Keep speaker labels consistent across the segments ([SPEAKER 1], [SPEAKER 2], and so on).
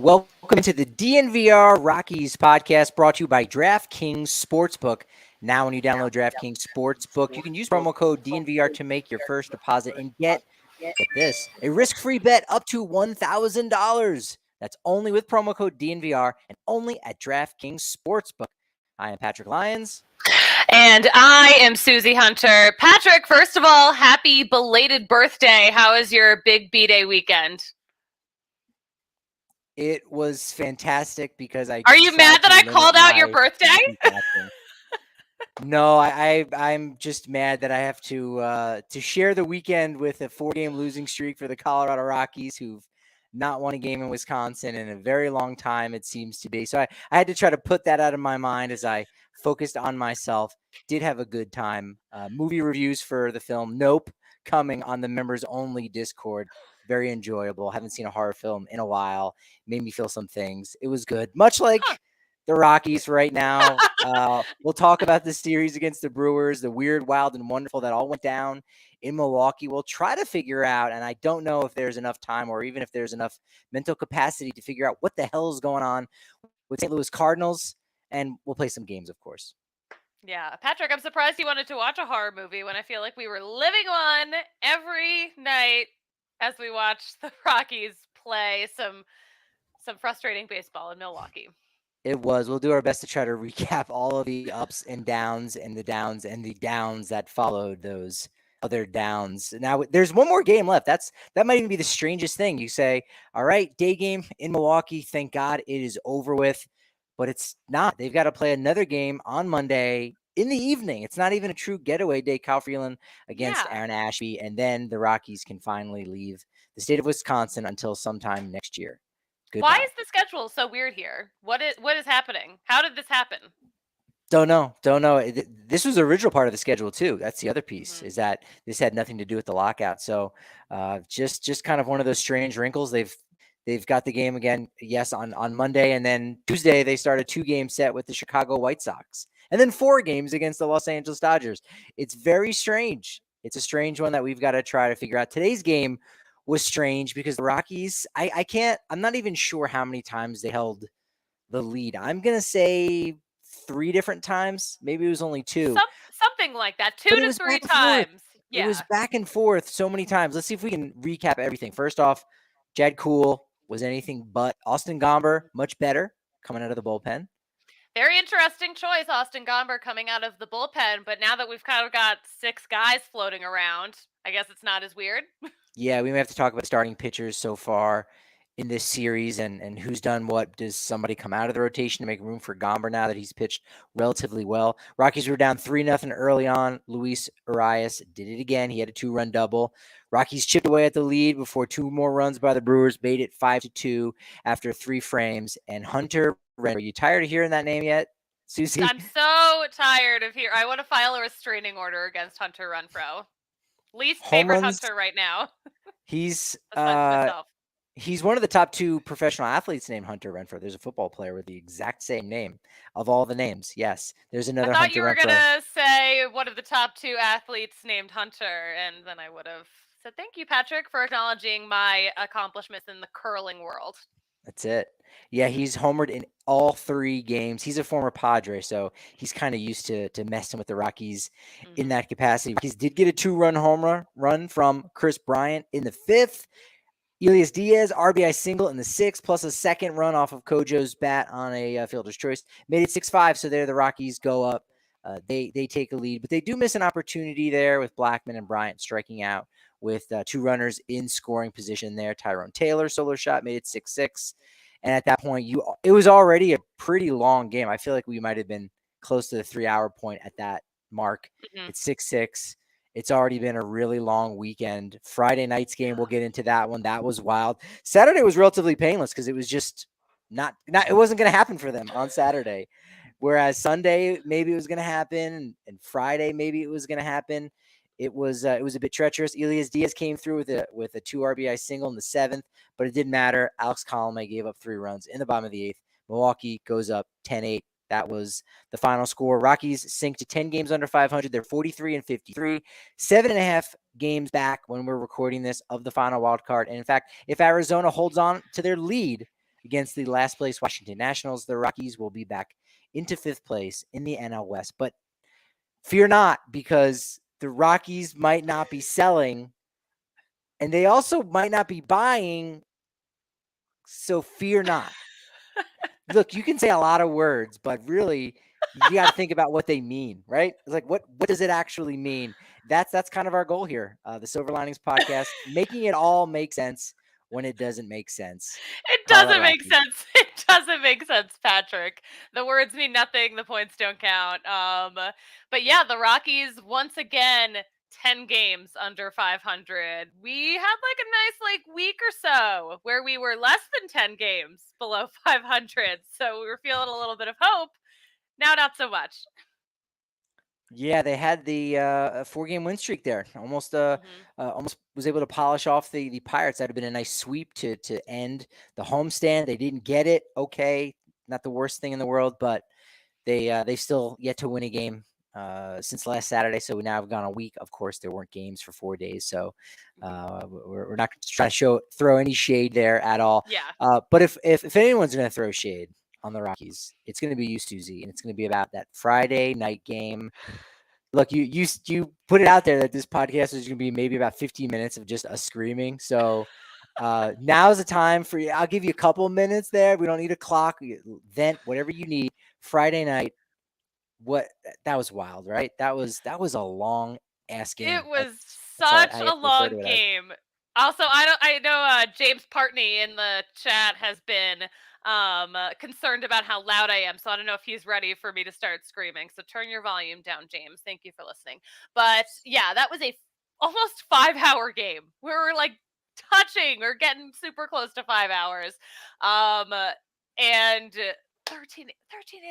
[SPEAKER 1] Welcome to the DNVR Rockies podcast brought to you by DraftKings Sportsbook. Now, when you download DraftKings Sportsbook, you can use promo code DNVR to make your first deposit and get this, a risk-free bet up to $1,000. That's only with promo code DNVR and only at DraftKings Sportsbook. I am Patrick Lyons.
[SPEAKER 2] And I am Suzie Hunter. Patrick, first of all, happy belated birthday. How was your big B-Day weekend?
[SPEAKER 1] It was fantastic because
[SPEAKER 2] Are you mad that I called out your birthday?
[SPEAKER 1] No, I'm just mad that I have to share the weekend with a 4-game losing streak for the Colorado Rockies, who've not won a game in Wisconsin in a very long time, it seems to be. So I had to try to put that out of my mind as I focused on myself. Did have a good time. Movie reviews for the film Nope coming on the members only Discord. Very enjoyable. Haven't seen a horror film in a while. Made me feel some things. It was good. Much like the Rockies right now. We'll talk about the series against the Brewers, the weird, wild, and wonderful that all went down in Milwaukee. We'll try to figure out, and I don't know if there's enough time or even if there's enough mental capacity to figure out what the hell is going on with St. Louis Cardinals, and we'll play some games, of course.
[SPEAKER 2] Yeah, Patrick, I'm surprised you wanted to watch a horror movie when I feel like we were living one every night as we watched the Rockies play some frustrating baseball in Milwaukee.
[SPEAKER 1] It was. We'll do our best to try to recap all of the ups and downs and the downs and the downs that followed those other downs. Now, there's one more game left. That might even be the strangest thing. You say, all right, day game in Milwaukee. Thank God it is over with. But it's not. They've got to play another game on Monday in the evening. It's not even a true getaway day. Kyle Freeland against Aaron Ashby. And then the Rockies can finally leave the state of Wisconsin until sometime next year. Goodbye.
[SPEAKER 2] Why is the schedule so weird here? What is happening? How did this happen?
[SPEAKER 1] Don't know. This was the original part of the schedule too. That's the other piece, is that this had nothing to do with the lockout. So just kind of one of those strange wrinkles. They've got the game again, yes, on Monday, and then Tuesday they start a 2-game set with the Chicago White Sox, and then 4 games against the Los Angeles Dodgers. It's very strange. It's a strange one that we've got to try to figure out. Today's game was strange because the Rockies, I'm not even sure how many times they held the lead. I'm going to say 3 different times. Maybe it was only 2.
[SPEAKER 2] Something like that. 2 to 3 times. Yeah.
[SPEAKER 1] It was back and forth so many times. Let's see if we can recap everything. First off, Jed Kuhl was anything but. Austin Gomber, much better coming out of the bullpen.
[SPEAKER 2] Very interesting choice, Austin Gomber coming out of the bullpen. But now that we've kind of got 6 guys floating around, I guess it's not as weird.
[SPEAKER 1] Yeah, we may have to talk about starting pitchers so far in this series and who's done what. Does somebody come out of the rotation to make room for Gomber now that he's pitched relatively well? Rockies were down 3-0 early on. Luis Arias did it again. He had a 2-run double. Rockies chipped away at the lead before 2 more runs by the Brewers made it 5-2 after 3 frames. And Hunter Renfroe, are you tired of hearing that name yet, Suzie?
[SPEAKER 2] I'm so tired of hearing. I want to file a restraining order against Hunter Renfroe. Least favorite Hunter right now.
[SPEAKER 1] He's one of the top 2 professional athletes named Hunter Renfroe. There's a football player with the exact same name of all the names. Yes, there's another Hunter Renfroe.
[SPEAKER 2] I thought you were going to say one of the top 2 athletes named Hunter, and then I would have said thank you, Patrick, for acknowledging my accomplishments in the curling world.
[SPEAKER 1] That's it. Yeah, he's homered in all 3 games. He's a former Padre, so he's kind of used to messing with the Rockies in that capacity. Rockies did get a 2-run home run from Kris Bryant in the 5th. Elias Diaz, RBI single in the 6th, plus a second run off of Kojo's bat on a fielder's choice. Made it 6-5, so there the Rockies go up. They take a lead, but they do miss an opportunity there with Blackmon and Bryant striking out with 2 runners in scoring position there. Tyrone Taylor, solo shot, made it 6-6. And at that point, it was already a pretty long game. I feel like we might have been close to the 3-hour point at that mark. It's 6-6. It's already been a really long weekend. Friday night's game, we'll get into that one. That was wild. Saturday was relatively painless because it was just it wasn't going to happen for them on Saturday. Whereas Sunday, maybe it was going to happen, and Friday, maybe it was going to happen. It was a bit treacherous. Elias Diaz came through with a 2 RBI single in the 7th, but it didn't matter. Alex Colomé gave up 3 runs in the bottom of the 8th. Milwaukee goes up 10-8. That was the final score. Rockies sink to 10 games under 500. They're 43-53, 7.5 games back when we're recording this of the final wild card. And in fact, if Arizona holds on to their lead against the last place Washington Nationals. The Rockies will be back into 5th place in the NL West. But fear not, because the Rockies might not be selling, and they also might not be buying. So fear not. Look, you can say a lot of words, but really, you got to think about what they mean, right? It's like, what does it actually mean? That's kind of our goal here. The Silver Linings Podcast, making it all make sense when it doesn't make sense.
[SPEAKER 2] It
[SPEAKER 1] Colorado
[SPEAKER 2] doesn't make
[SPEAKER 1] Rockies.
[SPEAKER 2] sense. It doesn't make sense, Patrick. The words mean nothing. The points don't count. But yeah, the Rockies once again 10 games under 500. We had like a nice week or so where we were less than 10 games below 500. So we were feeling a little bit of hope. Now not so much.
[SPEAKER 1] Yeah, they had the 4-game win streak there. Almost
[SPEAKER 2] Mhm.
[SPEAKER 1] almost was able to polish off the Pirates. That'd have been a nice sweep to end the homestand. They didn't get it. Okay, not the worst thing in the world, but they still yet to win a game since last Saturday. So we now have gone a week. Of course, there weren't games for 4 days, so we're not trying to throw any shade there at all.
[SPEAKER 2] Yeah.
[SPEAKER 1] But if anyone's going to throw shade on the Rockies, it's going to be you, Suzie, and it's going to be about that Friday night game. Look, you put it out there that this podcast is going to be maybe about 15 minutes of just us screaming. So now's the time for you. I'll give you a couple of minutes there. We don't need a clock. Vent whatever you need. Friday night. That was wild, right? That was a long ass
[SPEAKER 2] It
[SPEAKER 1] game.
[SPEAKER 2] was
[SPEAKER 1] That's all
[SPEAKER 2] such
[SPEAKER 1] I
[SPEAKER 2] a
[SPEAKER 1] refer to
[SPEAKER 2] long
[SPEAKER 1] it as.
[SPEAKER 2] game. Also, I know James Partney in the chat has been concerned about how loud I am, so I don't know if he's ready for me to start screaming. So turn your volume down, James. Thank you for listening. But yeah, that was a almost 5-hour game. We were like touching. We're getting super close to 5 hours. And 13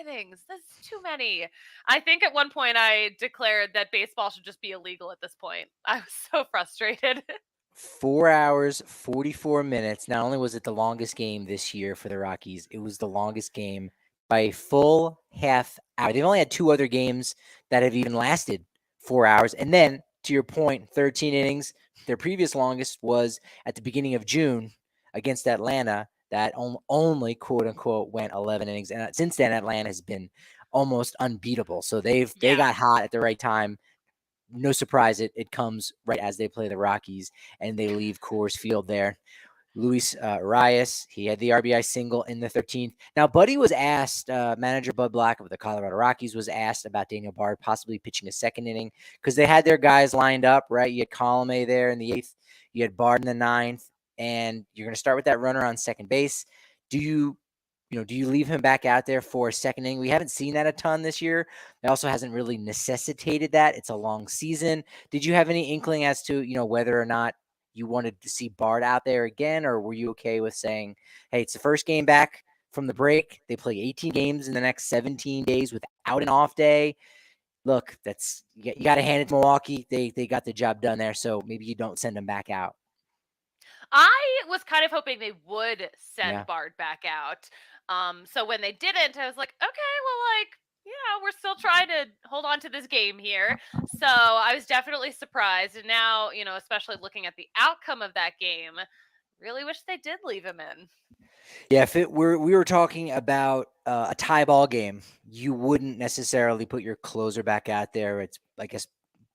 [SPEAKER 2] innings. That's too many. I think at one point I declared that baseball should just be illegal at this point. I was so frustrated.
[SPEAKER 1] 4 hours, 44 minutes. Not only was it the longest game this year for the Rockies, it was the longest game by a full half hour. They've only had 2 other games that have even lasted 4 hours. And then, to your point, 13 innings. Their previous longest was at the beginning of June against Atlanta. That only, quote unquote, went 11 innings. And since then, Atlanta has been almost unbeatable. So they
[SPEAKER 2] Yeah.
[SPEAKER 1] got hot at the right time. No surprise, it comes right as they play the Rockies and they leave Coors Field there. Luis Arias, he had the RBI single in the 13th. Now, Buddy was asked, manager Bud Black of the Colorado Rockies was asked about Daniel Bard possibly pitching a second inning because they had their guys lined up, right? You had Colomé there in the 8th, you had Bard in the 9th, and you're going to start with that runner on second base. Do you leave him back out there for a second inning? We haven't seen that a ton this year. It also hasn't really necessitated that. It's a long season. Did you have any inkling as to, whether or not you wanted to see Bard out there again, or were you okay with saying, hey, it's the first game back from the break. They play 18 games in the next 17 days without an off day. Look, you got to hand it to Milwaukee. They got the job done there, so maybe you don't send them back out.
[SPEAKER 2] I was kind of hoping they would send
[SPEAKER 1] Yeah.
[SPEAKER 2] Bard back out. So when they didn't, I was like, okay, well, we're still trying to hold on to this game here. So I was definitely surprised. And now, especially looking at the outcome of that game, really wish they did leave him in.
[SPEAKER 1] Yeah, if we were talking about a tie ball game, you wouldn't necessarily put your closer back out there. It's, I guess,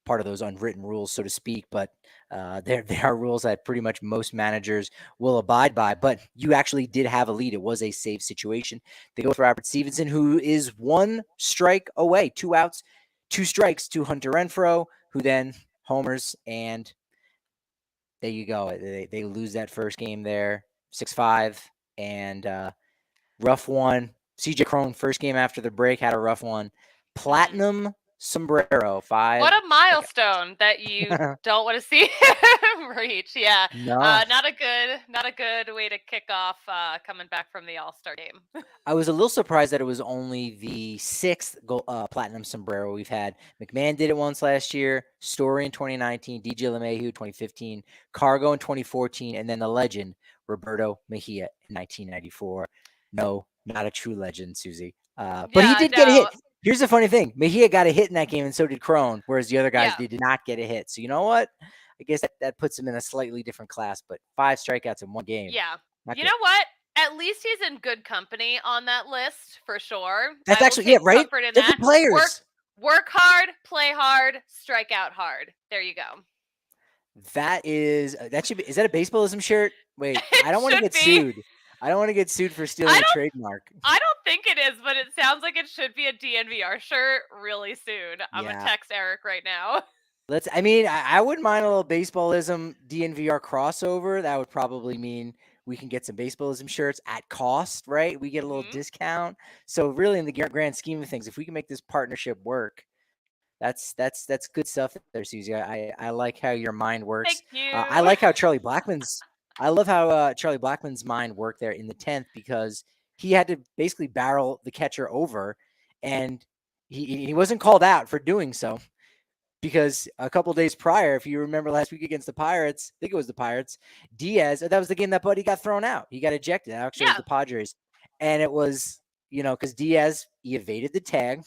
[SPEAKER 1] part of those unwritten rules, so to speak. But there are rules that pretty much most managers will abide by. But you actually did have a lead. It was a safe situation. They go with Robert Stevenson, who is 1 strike away, 2 outs, 2 strikes to Hunter Renfroe, who then homers, and there you go. They lose that first game there, 6-5. And rough one. CJ Cron, first game after the break, had a rough one. Platinum sombrero, 5.
[SPEAKER 2] What a milestone that you don't want to see him reach. Yeah,
[SPEAKER 1] No,
[SPEAKER 2] not a good way to kick off coming back from the All-Star game.
[SPEAKER 1] I was a little surprised that it was only the 6th platinum sombrero we've had. McMahon did it once last year, Story in 2019, DJ LeMahieu 2015, Cargo in 2014, and then the legend, Roberto Mejia in 1994. No, not a true legend, Suzie. But he did get a hit. Here's the funny thing. Mejia got a hit in that game, and so did Cron, whereas the other guys did not get a hit. So you know what? I guess that puts him in a slightly different class, but 5 strikeouts in one game.
[SPEAKER 2] Yeah.
[SPEAKER 1] Not
[SPEAKER 2] You
[SPEAKER 1] good.
[SPEAKER 2] know what? At least he's in good company on that list for sure.
[SPEAKER 1] That's
[SPEAKER 2] I will
[SPEAKER 1] actually, yeah,
[SPEAKER 2] take
[SPEAKER 1] right?
[SPEAKER 2] comfort in
[SPEAKER 1] They're good
[SPEAKER 2] that. Work
[SPEAKER 1] players.
[SPEAKER 2] work hard, play hard, strike out hard. There you go.
[SPEAKER 1] That should be, is that a baseballism shirt? Wait,
[SPEAKER 2] It
[SPEAKER 1] I don't want to
[SPEAKER 2] should
[SPEAKER 1] get
[SPEAKER 2] be.
[SPEAKER 1] sued. I don't want to get sued for stealing
[SPEAKER 2] I
[SPEAKER 1] a
[SPEAKER 2] don't
[SPEAKER 1] trademark.
[SPEAKER 2] I don't think it is, but it sounds like it should be a DNVR shirt really soon. I'm gonna
[SPEAKER 1] Yeah.
[SPEAKER 2] text Eric right now.
[SPEAKER 1] I wouldn't mind a little baseballism DNVR crossover. That would probably mean we can get some baseballism shirts at cost, right? We get a little
[SPEAKER 2] Hmm.
[SPEAKER 1] discount. So really, in the grand scheme of things, if we can make this partnership work, that's good stuff there, Susie. I like how your mind works.
[SPEAKER 2] Thank
[SPEAKER 1] I
[SPEAKER 2] you.
[SPEAKER 1] like how I love how Charlie Blackman's mind worked there in the 10th because he had to basically barrel the catcher over, and he wasn't called out for doing so because a couple days prior, if you remember last week against the Pirates, I think it was the Pirates, Diaz, that was the game that Buddy got thrown out. He got ejected. Actually, it was
[SPEAKER 2] Yeah.
[SPEAKER 1] the Padres. And it was, because Diaz, he evaded the tag.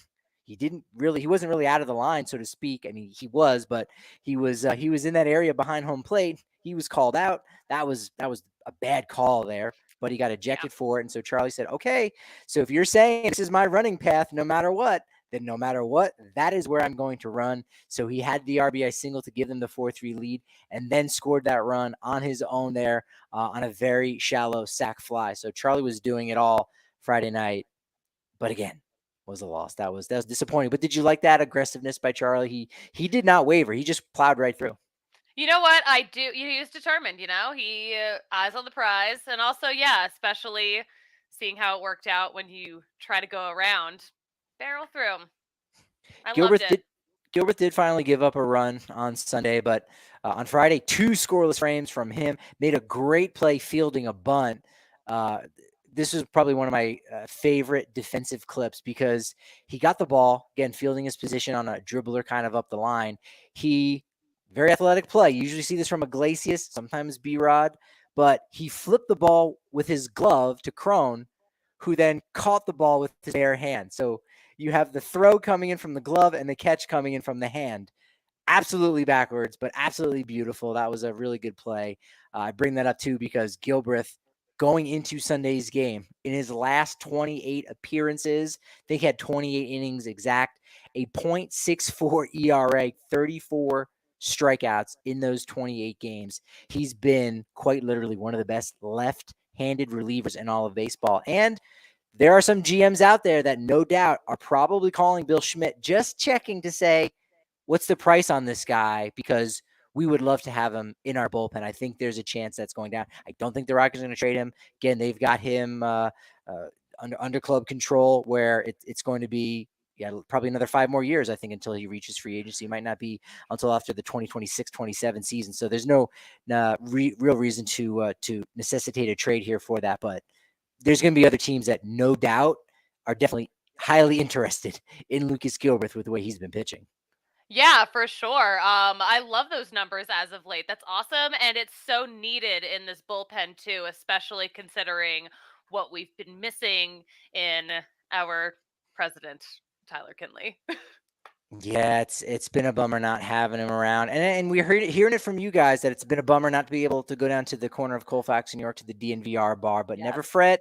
[SPEAKER 1] He wasn't really out of the line, so to speak. I mean, he was, but he was in that area behind home plate. He was called out. That was a bad call there, but he got
[SPEAKER 2] Yeah.
[SPEAKER 1] ejected for it. And so Charlie said, okay, so if you're saying this is my running path, no matter what, then no matter what, that is where I'm going to run. So he had the RBI single to give them the 4-3 lead and then scored that run on his own there on a very shallow sac fly. So Charlie was doing it all Friday night, but again, was a loss. That was disappointing. But did you like that aggressiveness by Charlie? He did not waver. He just plowed right through.
[SPEAKER 2] You know what? I do. He was determined. He eyes on the prize, and also, yeah, especially seeing how it worked out when you try to go around, barrel through. I loved
[SPEAKER 1] Gilbert
[SPEAKER 2] it.
[SPEAKER 1] did Gilbert did finally give up a run on Sunday, but on Friday, two scoreless frames from him. Made a great play fielding a bunt. Uh, this was probably one of my favorite defensive clips because he got the ball, again, fielding his position on a dribbler kind of up the line. He, very athletic play. You usually see this from Iglesias, sometimes B-Rod, but he flipped the ball with his glove to Crone, who then caught the ball with his bare hand. So you have the throw coming in from the glove and the catch coming in from the hand. Absolutely backwards, but absolutely beautiful. That was a really good play. I bring that up too because Gilbreth, going into Sunday's game, in his last 28 appearances, I think he had 28 innings exact, a .64 ERA, 34 strikeouts in those 28 games. He's been quite literally one of the best left-handed relievers in all of baseball. And there are some GMs out there that no doubt are probably calling Bill Schmidt, just checking to say, what's the price on this guy? Because we would love to have him in our bullpen. I think there's a chance that's going down. I don't think the Rockies are going to trade him. Again, they've got him under club control where it's going to be probably another 5 more years, I think, until he reaches free agency. It might not be until after the 2026-27 season. So there's no real reason to necessitate a trade here for that. But there's going to be other teams that no doubt are definitely highly interested in Lucas Gilbert with the way he's been pitching.
[SPEAKER 2] Yeah, for sure. I love those numbers as of late. That's awesome, and it's so needed in this bullpen too, especially considering what we've been missing in our president, Tyler Kinley.
[SPEAKER 1] Yeah, it's been a bummer not having him around, and we heard hearing it from you guys that it's been a bummer not to be able to go down to the corner of Colfax, New York, to the DNVR bar. But never
[SPEAKER 2] Yes.
[SPEAKER 1] fret,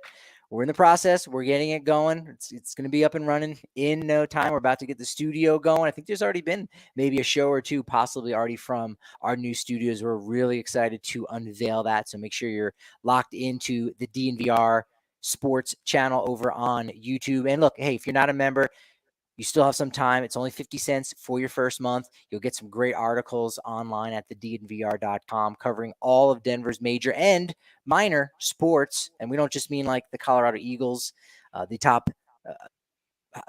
[SPEAKER 1] we're in the process. We're getting it going. It's going to be up and running in no time. We're about to get the studio going. I think there's already been maybe a show or two, possibly already from our new studios. We're really excited to unveil that. So make sure you're locked into the DNVR Sports channel over on YouTube. And look, hey, if you're not a member, you still have some time. It's only 50 cents for your first month. You'll get some great articles online at thednvr.com covering all of Denver's major and minor sports. And we don't just mean like the Colorado Eagles, the top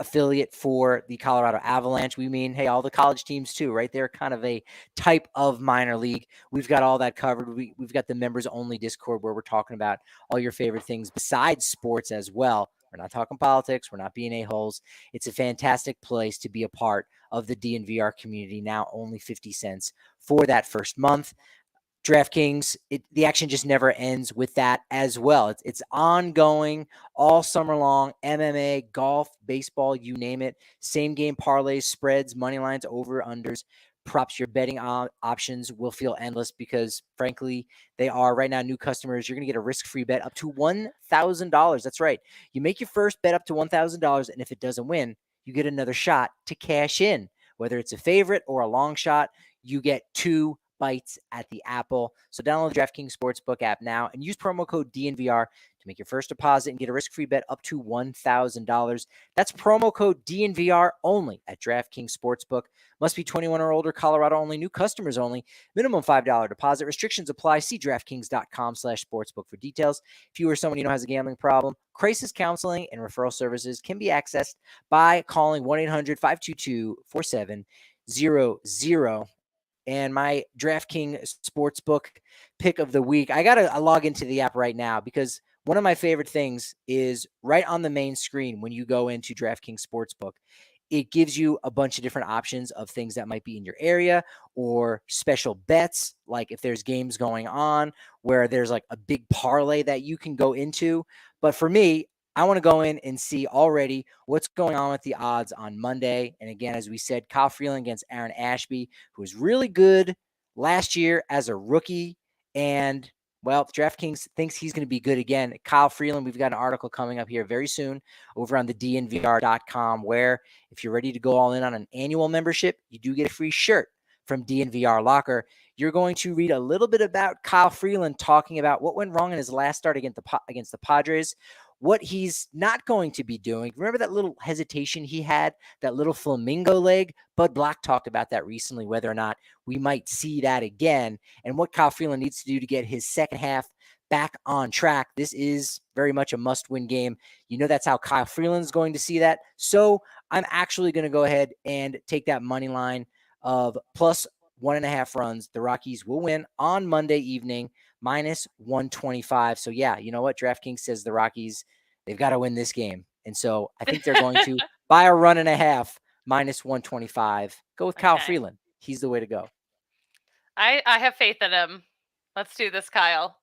[SPEAKER 1] affiliate for the Colorado Avalanche. We mean, hey, all the college teams too, right? They're kind of a type of minor league. We've got all that covered. We've got the members only Discord where we're talking about all your favorite things besides sports as well. We're not talking politics. We're not being a-holes. It's a fantastic place to be a part of the DNVR community. Now only 50 cents for that first month. DraftKings, the action just never ends with that as well. It's ongoing all summer long. MMA, golf, baseball, you name it. Same game parlays, spreads, money lines, over unders. props. Your betting options will feel endless because, frankly, they are right now. New customers, you're going to get a risk-free bet up to $1,000. That's right. You make your first bet up to $1,000, and if it doesn't win, you get another shot to cash in. Whether it's a favorite or a long shot, you get two bites at the apple. So download the DraftKings Sportsbook app now and use promo code DNVR to make your first deposit and get a risk-free bet up to $1,000. That's promo code DNVR only at DraftKings Sportsbook. Must be 21 or older, Colorado only, new customers only, minimum $5 deposit. Restrictions apply. See DraftKings.com/sportsbook for details. If you or someone you know has a gambling problem, crisis counseling and referral services can be accessed by calling 1-800-522-4700. And my DraftKings Sportsbook pick of the week, I got to log into the app right now because one of my favorite things is right on the main screen when you go into DraftKings Sportsbook. It gives you a bunch of different options of things that might be in your area or special bets, like if there's games going on where there's like a big parlay that you can go into. But for me, I want to go in and see already what's going on with the odds on Monday. And again, as we said, Kyle Freeland against Aaron Ashby, who was really good last year as a rookie. And, well, DraftKings thinks he's going to be good again. Kyle Freeland, we've got an article coming up here very soon over on the DNVR.com where if you're ready to go all in on an annual membership, you do get a free shirt from DNVR Locker. You're going to read a little bit about Kyle Freeland talking about what went wrong in his last start against the Padres, what he's not going to be doing. Remember that little hesitation he had, that little flamingo leg? Bud Black talked about that recently, whether or not we might see that again, and what Kyle Freeland needs to do to get his second half back on track. This is very much a must-win game. You know that's how Kyle Freeland is going to see that. So I'm actually going to go ahead and take that money line of plus 1.5 runs. The Rockies will win on Monday evening, minus 125. So yeah, you know what? DraftKings says the Rockies, they've got to win this game. And so I think they're going to buy a run and a half, minus 125. Go with Kyle Freeland. He's the way to go.
[SPEAKER 2] I have faith in him. Let's do this, Kyle.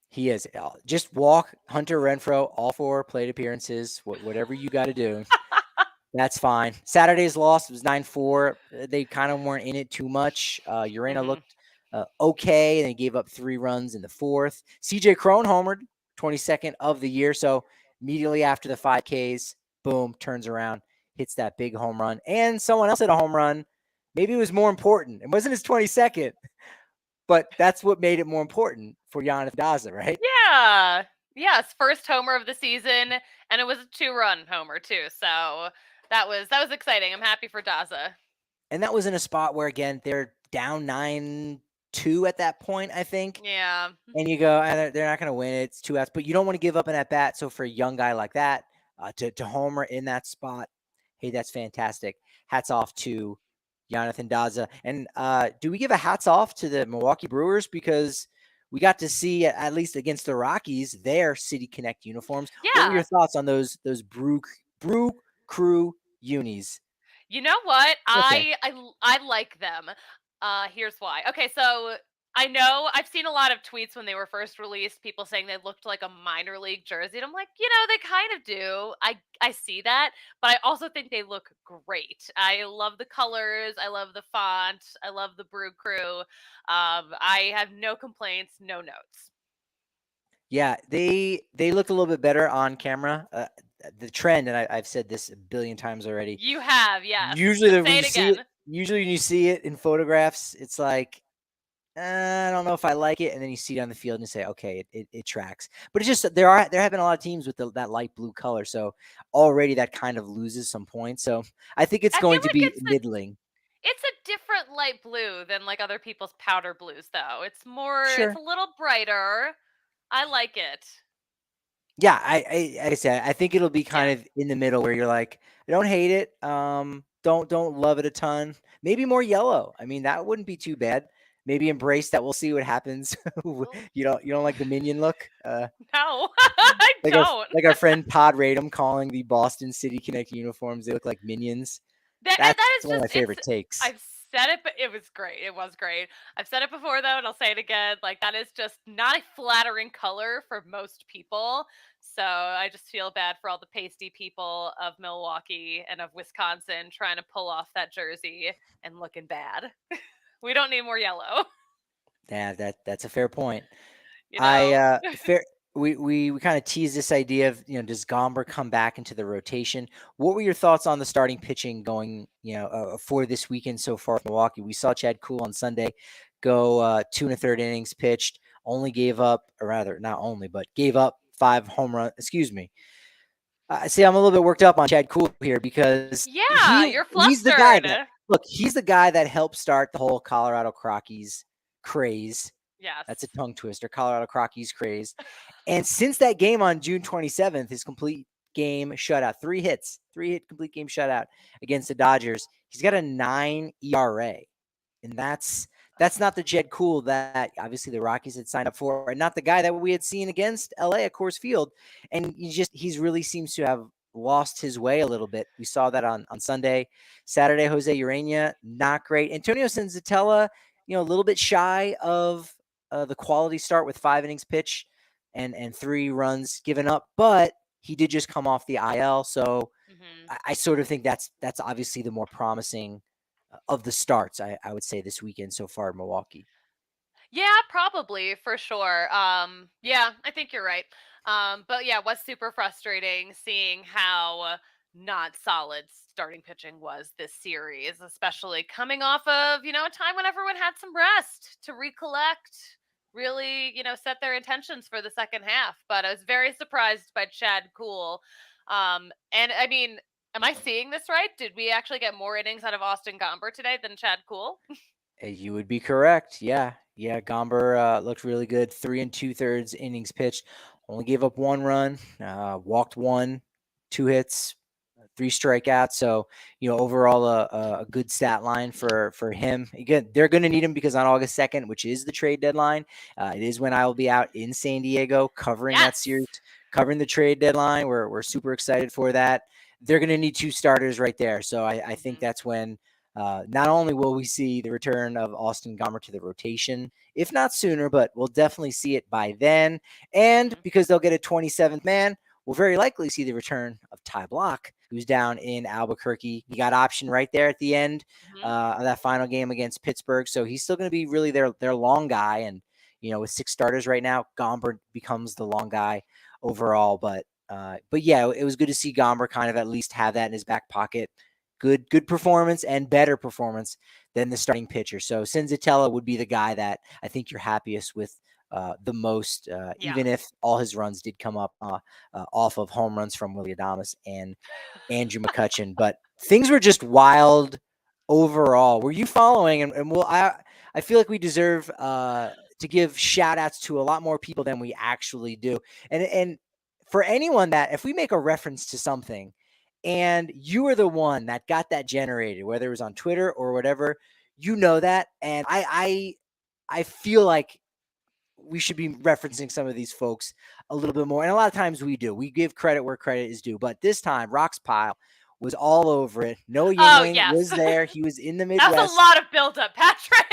[SPEAKER 1] He is. Just walk Hunter Renfroe, all 4 plate appearances, whatever you got to do. That's fine. Saturday's loss was 9-4. They kind of weren't in it too much. Urena looked okay, and they gave up 3 runs in the 4th. CJ Cron homered, 22nd of the year. So immediately after the 5Ks, boom, turns around, hits that big home run. And someone else hit a home run. Maybe it was more important. It wasn't his 22nd, but that's what made it more important for Jonathan Daza, right?
[SPEAKER 2] Yeah. Yes, first homer of the season, and it was a 2-run homer too. So that was exciting. I'm happy for Daza.
[SPEAKER 1] And that was in a spot where, again, they're down 9-2 at that point, I think.
[SPEAKER 2] Yeah.
[SPEAKER 1] And you go, they're not going to win. It's 2 outs, but you don't want to give up an at bat. So for a young guy like that, to homer in that spot, hey, that's fantastic. Hats off to Jonathan Daza. And do we give a hats off to the Milwaukee Brewers because we got to see, at least against the Rockies, their City Connect uniforms?
[SPEAKER 2] Yeah.
[SPEAKER 1] What were your thoughts on those Brew Crew unis?
[SPEAKER 2] You know what?
[SPEAKER 1] Okay.
[SPEAKER 2] I like them. Here's why. Okay, so I know I've seen a lot of tweets when they were first released, people saying they looked like a minor league jersey. And I'm like, they kind of do. I see that, but I also think they look great. I love the colors. I love the font. I love the Brew Crew. I have no complaints, no notes.
[SPEAKER 1] Yeah, they looked a little bit better on camera. The trend, and I've said this a billion times already.
[SPEAKER 2] You have, yes.
[SPEAKER 1] Usually,
[SPEAKER 2] Say
[SPEAKER 1] when
[SPEAKER 2] it
[SPEAKER 1] you see
[SPEAKER 2] again.
[SPEAKER 1] it, usually when you see it in photographs, it's like, I don't know if I like it, and then you see it on the field and you say, okay, it tracks. But it's just there have been a lot of teams with that light blue color, so already that kind of loses some points. So I think it's going to be middling.
[SPEAKER 2] It's a different light blue than like other people's powder blues, though. It's more,
[SPEAKER 1] Sure.
[SPEAKER 2] It's a little brighter. I like it.
[SPEAKER 1] Yeah, I said, I think it'll be kind of in the middle where you're like, I don't hate it. Don't love it a ton. Maybe more yellow. I mean, that wouldn't be too bad. Maybe embrace that. We'll see what happens. You don't like the minion look?
[SPEAKER 2] No, I don't.
[SPEAKER 1] Like our friend Todd Radom calling the Boston City Connect uniforms, they look like minions. That's one of my favorite takes.
[SPEAKER 2] I've said it, but it was great. It was great. I've said it before though, and I'll say it again. Like that is just not a flattering color for most people. So I just feel bad for all the pasty people of Milwaukee and of Wisconsin trying to pull off that jersey and looking bad. We don't need more yellow,
[SPEAKER 1] Yeah, that's a fair point.
[SPEAKER 2] you
[SPEAKER 1] I
[SPEAKER 2] know.
[SPEAKER 1] fair. We kind of teased this idea of, does Gomber come back into the rotation? What were your thoughts on the starting pitching going for this weekend so far from Milwaukee? We saw Chad Kuhl on Sunday go 2 1/3 innings pitched, only gave up, or rather not only, but gave up 5 home runs. Excuse me. I see. I'm a little bit worked up on Chad Kuhl here because
[SPEAKER 2] Yeah, you're
[SPEAKER 1] he's the guy
[SPEAKER 2] flustered.
[SPEAKER 1] that he's the guy that helped start the whole Colorado Rockies craze.
[SPEAKER 2] Yes.
[SPEAKER 1] That's a tongue twister. Colorado Rockies craze. And since that game on June 27th, his complete game shutout, 3 hit complete game shutout against the Dodgers, he's got a 9 ERA. And that's not the Jed Kuhl that obviously the Rockies had signed up for, and not the guy that we had seen against LA at Coors Field. And he's really seems to have lost his way a little bit. We saw that on Sunday. Saturday, Jose Urena, not great. Antonio Senzatella, a little bit shy of the quality start with 5 innings pitch and 3 runs given up, but he did just come off the IL. So
[SPEAKER 2] Hmm.
[SPEAKER 1] I sort of think that's obviously the more promising of the starts, I would say, this weekend so far in Milwaukee.
[SPEAKER 2] Yeah, probably for sure. Yeah, I think you're right. But yeah, it was super frustrating seeing how not solid starting pitching was this series, especially coming off of, a time when everyone had some rest to recollect, really, set their intentions for the second half. But I was very surprised by Chad Kuhl. And I mean, am I seeing this right? Did we actually get more innings out of Austin Gomber today than Chad Kuhl?
[SPEAKER 1] You would be correct. Yeah. Yeah. Gomber looked really good. 3 2/3 innings pitched. Only gave up 1 run, walked 1, 2 hits, 3 strikeouts. So, overall a good stat line for him. Again, they're going to need him because on August 2nd, which is the trade deadline, it is when I will be out in San Diego covering that
[SPEAKER 2] Yes.
[SPEAKER 1] series, covering the trade deadline. We're super excited for that. They're going to need 2 starters right there. So I think
[SPEAKER 2] Mhm.
[SPEAKER 1] that's when not only will we see the return of Austin Gomber to the rotation, if not sooner, but we'll definitely see it by then. And
[SPEAKER 2] Mhm.
[SPEAKER 1] because they'll get a 27th man, we'll very likely see the return of Ty Block, who's down in Albuquerque. He got option right there at the end
[SPEAKER 2] Mhm.
[SPEAKER 1] of that final game against Pittsburgh. So he's still going to be really their long guy. And, with 6 starters right now, Gomber becomes the long guy overall. But yeah, it was good to see Gomber kind of at least have that in his back pocket. Good performance and better performance than the starting pitcher. So Senzatella would be the guy that I think you're happiest with the most,
[SPEAKER 2] Yeah.
[SPEAKER 1] even if all his runs did come up off of home runs from Willie Adames and Andrew McCutchen. But things were just wild overall. Were you following? And I feel like we deserve to give shout outs to a lot more people than we actually do. And for anyone that, if we make a reference to something and you are the one that got that generated, whether it was on Twitter or whatever, that. And I feel like we should be referencing some of these folks a little bit more. And a lot of times we do. We give credit where credit is due. But this time, Rock's Pile was all over it. Noah
[SPEAKER 2] Oh,
[SPEAKER 1] Yingling
[SPEAKER 2] yes.
[SPEAKER 1] was there. He was in the
[SPEAKER 2] That was a
[SPEAKER 1] Midwest.
[SPEAKER 2] lot of buildup, Patrick.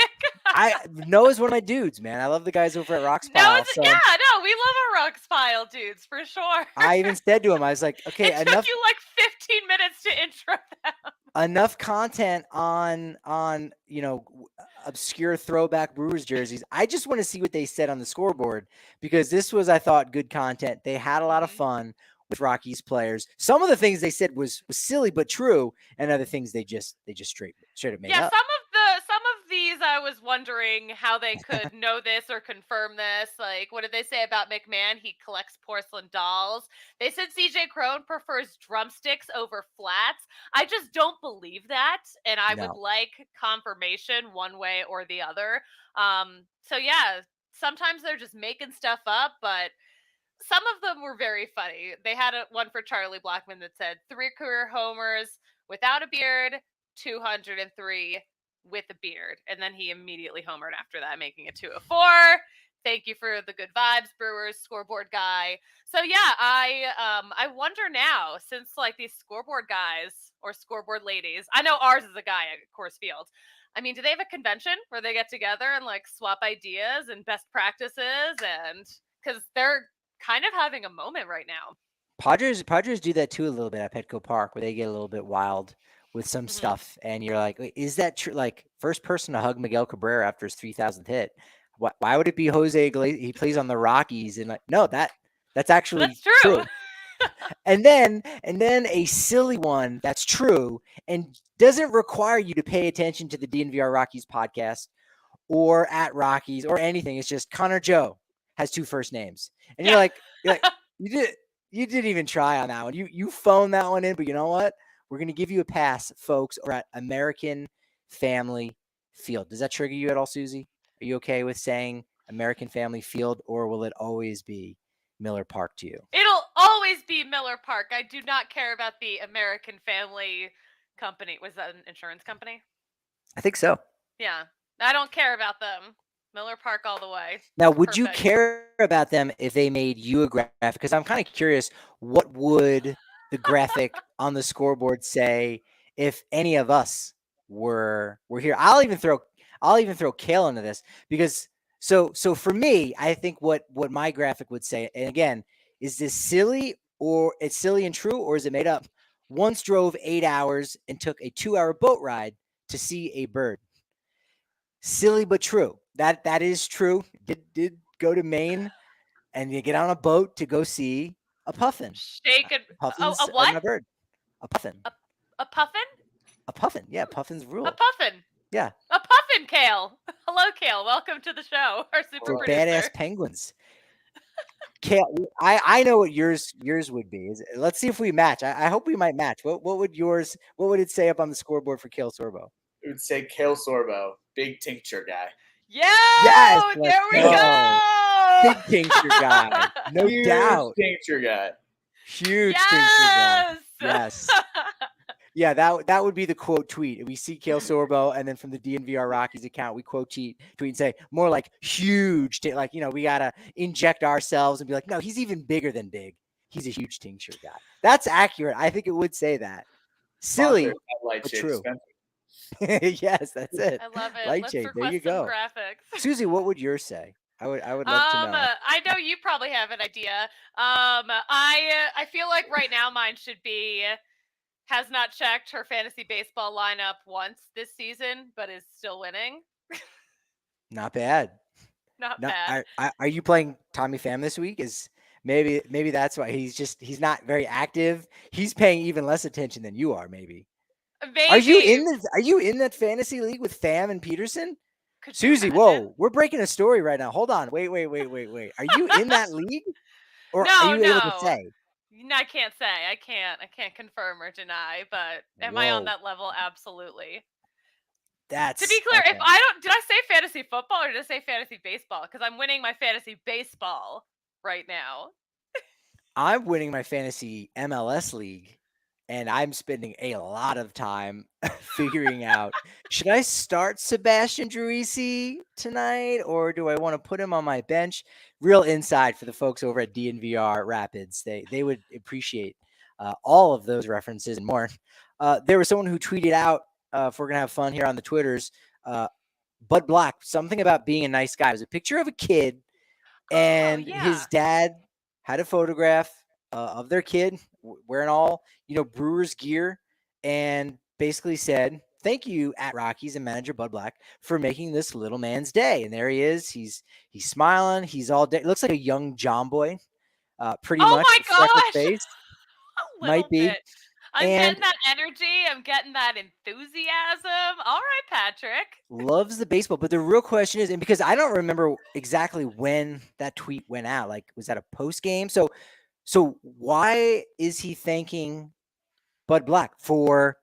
[SPEAKER 1] Noah's one of my dudes, man. I love the guys over at Rock's
[SPEAKER 2] No,
[SPEAKER 1] Pile.
[SPEAKER 2] it's
[SPEAKER 1] So
[SPEAKER 2] yeah, no, we love our Rocks pile dudes for sure.
[SPEAKER 1] I even said to him, I was like, okay,
[SPEAKER 2] It took
[SPEAKER 1] enough
[SPEAKER 2] you like 15 minutes to intro them.
[SPEAKER 1] enough content on obscure throwback Brewers jerseys. I just want to see what they said on the scoreboard because this was, I thought, good content. They had a lot of
[SPEAKER 2] Mhm.
[SPEAKER 1] fun with Rockies players. Some of the things they said was silly but true, and other things they just straight up made
[SPEAKER 2] Yeah,
[SPEAKER 1] up.
[SPEAKER 2] some of these I was wondering how they could know this or confirm this. Like, what did they say about McMahon? He collects porcelain dolls. They said CJ Crone prefers drumsticks over flats. I just don't believe that, and I would
[SPEAKER 1] No,
[SPEAKER 2] like confirmation one way or the other. So yeah, sometimes they're just making stuff up, but some of them were very funny. They had one for Charlie Blackmon that said 3 career homers without a beard, 203 with a beard. And then he immediately homered after that, making it 204. Thank you for the good vibes, Brewers scoreboard guy. So yeah, I wonder now, since like these scoreboard guys or scoreboard ladies, I know ours is a guy at Coors Field. I mean, do they have a convention where they get together and like swap ideas and best practices? And because they're kind of having a moment right now.
[SPEAKER 1] Padres do that too a little bit at Petco Park, where they get a little bit wild with some
[SPEAKER 2] Hmm.
[SPEAKER 1] stuff, and you're like, "Wait, is that true?" Like, first person to hug Miguel Cabrera after his 3,000th hit. Why would it be Jose Iglesias? He plays on the Rockies, and like, no, that's actually
[SPEAKER 2] That's true.
[SPEAKER 1] true. And then a silly one that's true and doesn't require you to pay attention to the DNVR Rockies podcast or at Rockies or anything. It's just Connor Joe has two first names, and
[SPEAKER 2] Yeah.
[SPEAKER 1] you're like you didn't even try on that one. You phoned that one in, but you know what? We're gonna give you a pass, folks. Or at American Family Field. Does that trigger you at all, Susie? Are you okay with saying American Family Field, or will it always be Miller Park to you?
[SPEAKER 2] It'll always be Miller Park. I do not care about the American Family Company. Was that an insurance company?
[SPEAKER 1] I think so.
[SPEAKER 2] Yeah. I don't care about them. Miller Park all the way.
[SPEAKER 1] Now,
[SPEAKER 2] It's
[SPEAKER 1] would you
[SPEAKER 2] perfect.
[SPEAKER 1] care about them if they made you a graphic? Because I'm kind of curious, what would the graphic on the scoreboard say if any of us were here? I'll even throw Kale into this because so for me, I think what my graphic would say, and again, is this silly or it's silly and true, or is it made up? Once drove 8 hours and took a 2 hour boat ride to see a bird. Silly but true. That is true. Did go to Maine and you get on a boat to go see a puffin.
[SPEAKER 2] Shake it. Oh,
[SPEAKER 1] Puffins
[SPEAKER 2] a
[SPEAKER 1] are
[SPEAKER 2] what?
[SPEAKER 1] not a bird. A puffin.
[SPEAKER 2] A, a puffin?
[SPEAKER 1] A puffin. Yeah,
[SPEAKER 2] Hmm.
[SPEAKER 1] puffins
[SPEAKER 2] A
[SPEAKER 1] rule.
[SPEAKER 2] puffin.
[SPEAKER 1] Yeah,
[SPEAKER 2] A puffin, Kale. Hello, Kale. Welcome to the show. Our super
[SPEAKER 1] they're
[SPEAKER 2] producer.
[SPEAKER 1] badass penguins. Kale, I know what yours would be. Let's see if we match. I hope we might match. What would yours? What would it say up on the scoreboard for Kale Sorbo?
[SPEAKER 3] It would say Kale Sorbo, big tincture guy.
[SPEAKER 2] Yo!
[SPEAKER 1] Yes,
[SPEAKER 2] There
[SPEAKER 1] let's
[SPEAKER 2] we
[SPEAKER 1] go.
[SPEAKER 2] go!
[SPEAKER 1] Big tincture guy, no
[SPEAKER 3] Huge
[SPEAKER 1] doubt.
[SPEAKER 3] tincture guy.
[SPEAKER 1] Huge tincture guy.
[SPEAKER 2] Yes!
[SPEAKER 1] Yes. Yeah, that would be the quote tweet. We see Kale Sorbo, and then from the DNVR Rockies account, we tweet and say more like huge, like we gotta inject ourselves and be like, no, he's even bigger than big. He's a huge tincture guy. That's accurate. I think it would say that.
[SPEAKER 3] Sponsor
[SPEAKER 1] Silly,
[SPEAKER 3] Light
[SPEAKER 1] but
[SPEAKER 3] Shade
[SPEAKER 1] true.
[SPEAKER 3] Dispenser.
[SPEAKER 1] Yes, that's it.
[SPEAKER 2] I love it.
[SPEAKER 1] Light
[SPEAKER 2] Let's
[SPEAKER 1] shade. There you
[SPEAKER 2] request some
[SPEAKER 1] go.
[SPEAKER 2] graphics.
[SPEAKER 1] Susie, what would yours say? I would love to know.
[SPEAKER 2] I know you probably have an idea. I feel like right now mine should be has not checked her fantasy baseball lineup once this season, but is still winning.
[SPEAKER 1] Not bad.
[SPEAKER 2] Not
[SPEAKER 1] No,
[SPEAKER 2] bad.
[SPEAKER 1] are you playing Tommy Pham this week? Is maybe that's why he's not very active. He's paying even less attention than you are. Maybe.
[SPEAKER 2] Maybe.
[SPEAKER 1] Are you in that fantasy league with Pham and Peterson?
[SPEAKER 2] Could you
[SPEAKER 1] Susie,
[SPEAKER 2] imagine?
[SPEAKER 1] whoa, we're breaking a story right now. Hold on. Wait. Are you in that league? Or are you able to
[SPEAKER 2] No.
[SPEAKER 1] say?
[SPEAKER 2] No, I can't say. I can't confirm or deny, but am I on
[SPEAKER 1] Whoa.
[SPEAKER 2] that level? Absolutely. To be
[SPEAKER 1] That's
[SPEAKER 2] clear, if
[SPEAKER 1] okay.
[SPEAKER 2] I don't did I say fantasy football or did I say fantasy baseball? Because I'm winning my fantasy baseball right now.
[SPEAKER 1] I'm winning my fantasy MLS league, and I'm spending a lot of time figuring out, should I start Sebastian Druisi tonight, or do I want to put him on my bench? Real insight for the folks over at DNVR Rapids. They would appreciate all of those references and more. There was someone who tweeted out, if we're gonna have fun here on the Twitters, uh, Bud Black, something about being a nice guy. It was a picture of a kid
[SPEAKER 2] Oh
[SPEAKER 1] and
[SPEAKER 2] yeah.
[SPEAKER 1] his dad had a photograph of their kid wearing all Brewers gear, and basically said, "Thank you at Rockies and manager Bud Black for making this little man's day." And there he is. He's smiling. He's all day. Looks like a young John Boy, pretty
[SPEAKER 2] Oh
[SPEAKER 1] much
[SPEAKER 2] my
[SPEAKER 1] freckled
[SPEAKER 2] gosh.
[SPEAKER 1] face.
[SPEAKER 2] A
[SPEAKER 1] Might
[SPEAKER 2] little
[SPEAKER 1] be.
[SPEAKER 2] bit. I'm
[SPEAKER 1] And
[SPEAKER 2] getting that energy. I'm getting that enthusiasm. All right, Patrick.
[SPEAKER 1] loves the baseball. But the real question is, and because I don't remember exactly when that tweet went out, like was that a post game? So why is he thanking Bud Black for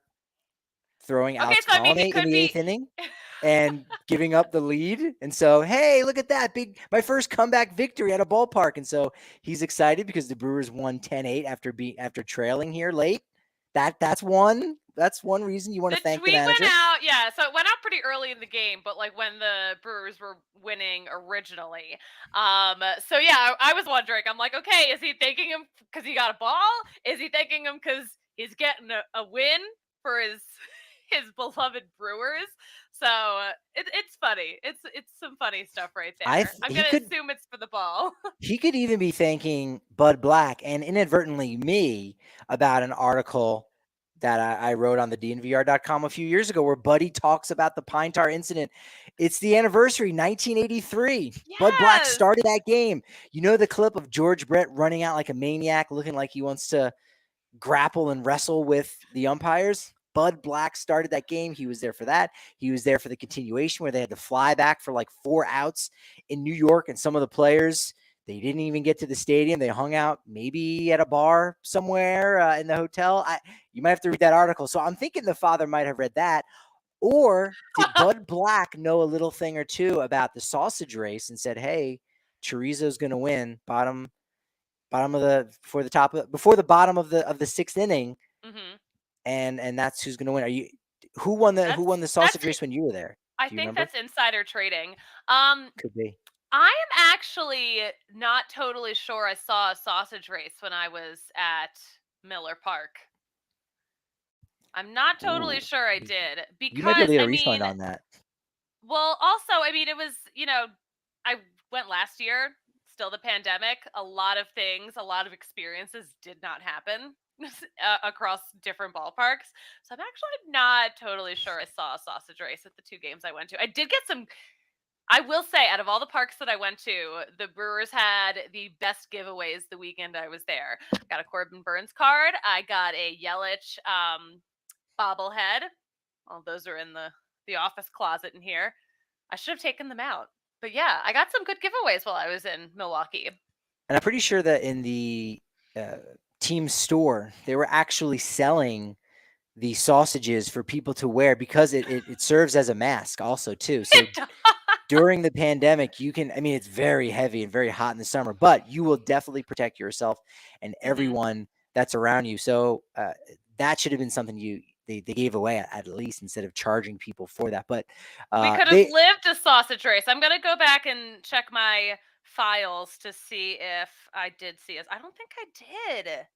[SPEAKER 1] throwing
[SPEAKER 2] Okay,
[SPEAKER 1] Alex
[SPEAKER 2] so I mean, he
[SPEAKER 1] Colony in
[SPEAKER 2] could
[SPEAKER 1] the
[SPEAKER 2] be.
[SPEAKER 1] eighth inning and giving up the lead? And so, hey, look at that. My first comeback victory at a ballpark. And so he's excited because the Brewers won 10-8 after trailing here late. That's one reason you want
[SPEAKER 2] The
[SPEAKER 1] to thank the
[SPEAKER 2] tweet went
[SPEAKER 1] manager.
[SPEAKER 2] out, yeah. So it went out pretty early in the game, but like when the Brewers were winning originally. So yeah, I was wondering. I'm like, okay, is he thanking him because he got a ball? Is he thanking him because he's getting a win for his his beloved Brewers. So it's funny. It's some funny stuff right there. I'm
[SPEAKER 1] he
[SPEAKER 2] gonna
[SPEAKER 1] could
[SPEAKER 2] assume it's for the ball.
[SPEAKER 1] he could even be thanking Bud Black and inadvertently me about an article that I wrote on the DNVR.com a few years ago where Buddy talks about the Pine Tar incident. It's the anniversary, 1983. Bud Black
[SPEAKER 2] Yes.
[SPEAKER 1] started that game. You know the clip of George Brett running out like a maniac, looking like he wants to grapple and wrestle with the umpires? Bud Black started that game. He was there for that. He was there for the continuation where they had to fly back for like 4 outs in New York, and some of the players, they didn't even get to the stadium. They hung out maybe at a bar somewhere in the hotel. You might have to read that article. So I'm thinking the father might have read that. Or did Bud Black know a little thing or two about the sausage race and said, "Hey, chorizo's going to win bottom of the before the bottom of the sixth inning,
[SPEAKER 2] Mm-hmm.
[SPEAKER 1] and that's who's going to win." Who won the sausage race when you were there?
[SPEAKER 2] I
[SPEAKER 1] Do you
[SPEAKER 2] think
[SPEAKER 1] remember?
[SPEAKER 2] that's insider trading.
[SPEAKER 1] Could be.
[SPEAKER 2] I am actually not totally sure I saw a sausage race when I was at Miller Park. I'm not totally
[SPEAKER 1] Ooh,
[SPEAKER 2] sure I did
[SPEAKER 1] you might be able
[SPEAKER 2] because
[SPEAKER 1] to get
[SPEAKER 2] I
[SPEAKER 1] a refund
[SPEAKER 2] mean,
[SPEAKER 1] on that.
[SPEAKER 2] well, also, I mean, it was, I went last year, still the pandemic. A lot of things, a lot of experiences did not happen across different ballparks. So I'm actually not totally sure I saw a sausage race at the 2 games I went to. I did get some. I will say, out of all the parks that I went to, the Brewers had the best giveaways the weekend I was there. Got a Corbin Burns card. I got a Yelich bobblehead. All those are in the office closet in here. I should have taken them out. But yeah, I got some good giveaways while I was in Milwaukee.
[SPEAKER 1] And I'm pretty sure that in the team store, they were actually selling the sausages for people to wear because it serves as a mask also too. So during the pandemic, you can, I mean, it's very heavy and very hot in the summer, but you will definitely protect yourself and everyone that's around you. So that should have been something they gave away at least instead of charging people for that. But
[SPEAKER 2] We could have lived a sausage race. I'm going to go back and check my files to see if I did see it. I don't think I did.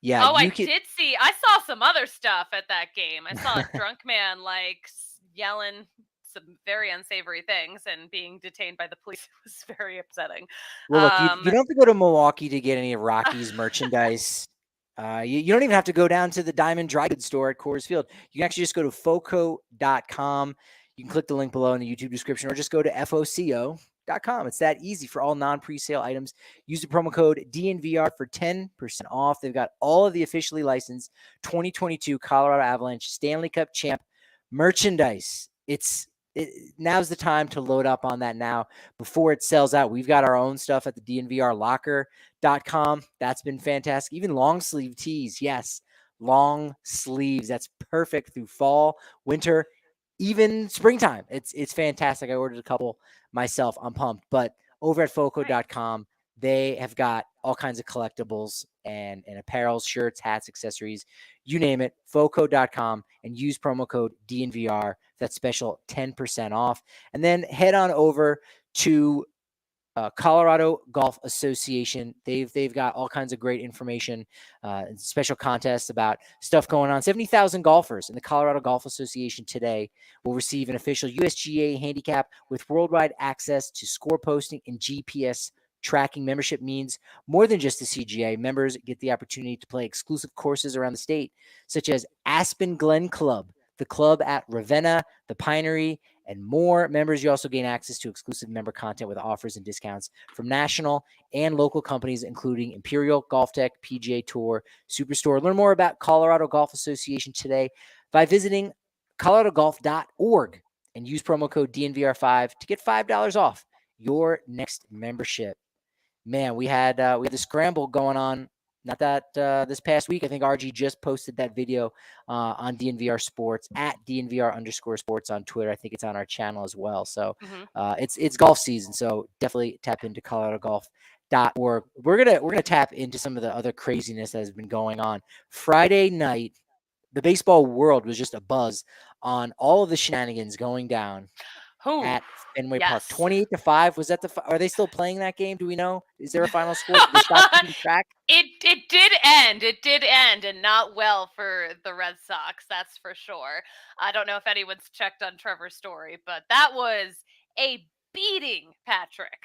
[SPEAKER 1] Yeah.
[SPEAKER 2] Oh, I did see. I saw some other stuff at that game. I saw a drunk man like yelling some very unsavory things and being detained by the police. It was very upsetting.
[SPEAKER 1] Well, look, you don't have to go to Milwaukee to get any Rockies merchandise. You don't even have to go down to the Diamond Dry Goods store at Coors Field. You can actually just go to foco.com. You can click the link below in the YouTube description or just go to foco.com. It's that easy for all non-presale items. Use the promo code DNVR for 10% off. They've got all of the officially licensed 2022 Colorado Avalanche Stanley Cup champ merchandise. Now's the time to load up on that now before it sells out. We've got our own stuff at the DNVRlocker.com. That's been fantastic. Even long sleeve tees. Yes, long sleeves. That's perfect through fall, winter, even springtime. It's fantastic. I ordered a couple myself. I'm pumped. But over at foco.com, they have got all kinds of collectibles and apparel, shirts, hats, accessories, you name it. Foco.com and use promo code DNVR. That special 10% off. And then head on over to Colorado Golf Association. They've got all kinds of great information, special contests about stuff going on. 70,000 golfers in the Colorado Golf Association today will receive an official USGA handicap with worldwide access to score posting and GPS tracking. Membership means more than just the CGA. Members get the opportunity to play exclusive courses around the state, such as Aspen Glen Club, the club at Ravenna, the Pinery, and more. Members, you also gain access to exclusive member content with offers and discounts from national and local companies, including Imperial, Golf Tech, PGA Tour, Superstore. Learn more about Colorado Golf Association today by visiting coloradogolf.org and use promo code DNVR5 to get $5 off your next membership. Man, we had the scramble going on. Not that this past week. I think RG just posted that video on DNVR Sports at DNVR_sports on Twitter. I think it's on our channel as well. So it's golf season. So definitely tap into coloradogolf.org. We're gonna tap into some of the other craziness that has been going on. Friday night, the baseball world was just a buzz on all of the shenanigans going down
[SPEAKER 2] Who?
[SPEAKER 1] at Fenway Park.
[SPEAKER 2] Yes.
[SPEAKER 1] 28-5. Was that are they still playing that game? Do we know? Is there a final score? Did they stop keeping track?
[SPEAKER 2] It did end. It did end, and not well for the Red Sox. That's for sure. I don't know if anyone's checked on Trevor's story, but that was a beating, Patrick.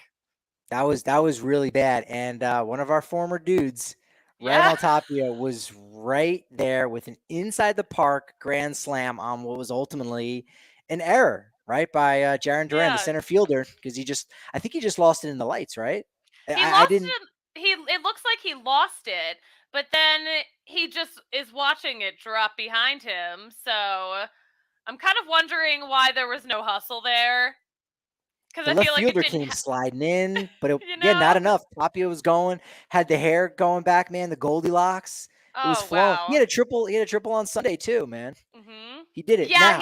[SPEAKER 1] That was really bad. And one of our former dudes,
[SPEAKER 2] Yeah.
[SPEAKER 1] Ryan Altapia, was right there with an inside the park grand slam on what was ultimately an error, right, by Jaron Duran, the
[SPEAKER 2] Yeah.
[SPEAKER 1] center fielder, because I think he just lost it in the lights, right?
[SPEAKER 2] He
[SPEAKER 1] I
[SPEAKER 2] lost
[SPEAKER 1] didn't.
[SPEAKER 2] it. It looks like he lost it, but then he just is watching it drop behind him. So I'm kind of wondering why there was no hustle there. Because
[SPEAKER 1] The
[SPEAKER 2] I
[SPEAKER 1] left
[SPEAKER 2] feel like it
[SPEAKER 1] fielder
[SPEAKER 2] didn't,
[SPEAKER 1] came sliding in, but
[SPEAKER 2] you
[SPEAKER 1] again, not
[SPEAKER 2] know?
[SPEAKER 1] enough. Tapia was going, had the hair going back, man. The Goldilocks, it was
[SPEAKER 2] Oh
[SPEAKER 1] flowing. He
[SPEAKER 2] wow.
[SPEAKER 1] had a triple. He had a triple on Sunday too, man.
[SPEAKER 2] Mhm.
[SPEAKER 1] He did it.
[SPEAKER 2] Yeah,
[SPEAKER 1] Now,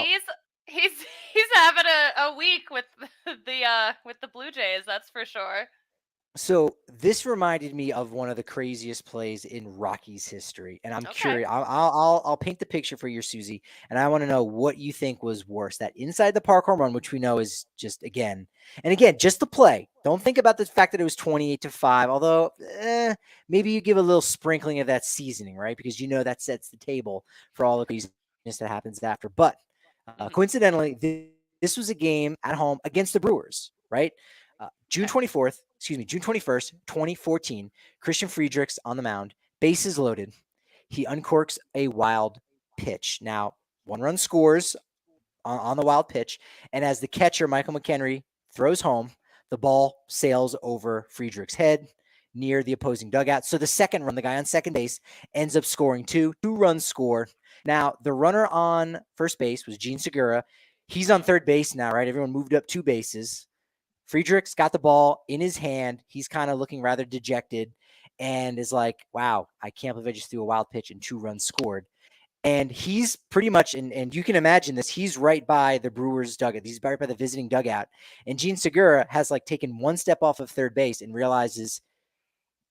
[SPEAKER 2] he's he's having a week with with the Blue Jays, that's for sure.
[SPEAKER 1] so this reminded me of one of the craziest plays in Rockies history, and I'm
[SPEAKER 2] Okay.
[SPEAKER 1] curious. I'll paint the picture for you, Susie, and I want to know what you think was worse: that inside the park home run, which we know is just again, just the play. Don't think about the fact that it was 28-5. Although maybe you give a little sprinkling of that seasoning, right? Because you know that sets the table for all the craziness that happens after. But
[SPEAKER 2] Mhm.
[SPEAKER 1] coincidentally, this was a game at home against the Brewers, right? June
[SPEAKER 2] Okay.
[SPEAKER 1] 24th, June 21st, 2014, Christian Friedrichs on the mound, bases loaded. He uncorks a wild pitch. Now, one run scores on the wild pitch, and as the catcher, Michael McHenry, throws home, the ball sails over Friedrichs' head near the opposing dugout. So the second run, the guy on second base, ends up scoring two runs score. Now, the runner on first base was Gene Segura. He's on
[SPEAKER 2] Mhm.
[SPEAKER 1] third base now, right? Everyone moved up 2 bases. Friedrichs got the ball in his hand. He's kind of looking rather dejected and is like, wow, I can't believe I just threw a wild pitch and 2 runs scored. And he's pretty much, and you can imagine this, he's right by the Brewers dugout. He's right by the visiting dugout. And Gene Segura has like taken one step off of third base and realizes,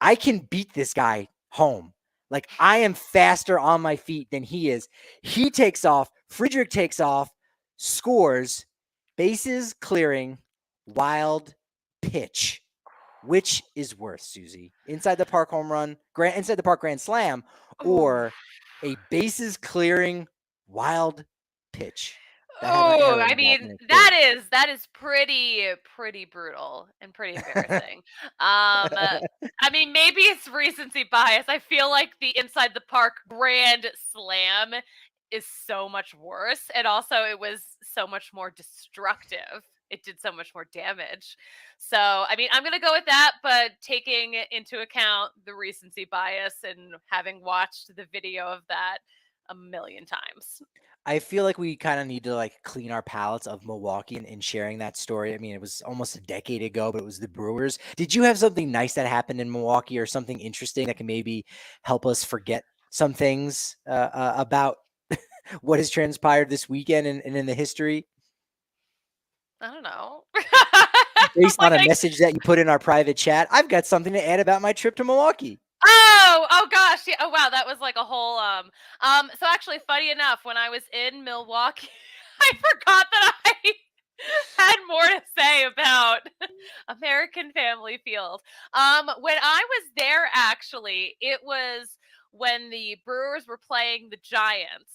[SPEAKER 1] I can beat this guy home. Like, I am faster on my feet than he is. He takes off. Friedrich takes off, scores, bases clearing, wild pitch. Which is worse, Susie? Inside the park home run, inside the park grand slam,
[SPEAKER 2] Ooh.
[SPEAKER 1] or a bases clearing wild pitch that had an
[SPEAKER 2] Oh,
[SPEAKER 1] error
[SPEAKER 2] I
[SPEAKER 1] involved
[SPEAKER 2] mean,
[SPEAKER 1] in it too?
[SPEAKER 2] that is pretty brutal and pretty embarrassing. I mean, maybe it's recency bias. I feel like the inside the park grand slam is so much worse, and also it was so much more destructive. It did so much more damage. So, I mean, I'm gonna go with that, but taking into account the recency bias and having watched the video of that a million times.
[SPEAKER 1] I feel like we kind of need to like clean our palates of Milwaukee and sharing that story. I mean, it was almost a decade ago, but it was the Brewers. Did you have something nice that happened in Milwaukee or something interesting that can maybe help us forget some things about what has transpired this weekend and in the history
[SPEAKER 2] I don't know.
[SPEAKER 1] based on
[SPEAKER 2] Like
[SPEAKER 1] a message that you put in our private chat? I've got something to add about my trip to Milwaukee.
[SPEAKER 2] oh gosh, yeah. Oh wow, that was like a whole so actually funny enough, when I was in Milwaukee, I forgot that I had more to say about American Family Field. When I was there actually, it was when the Brewers were playing the Giants.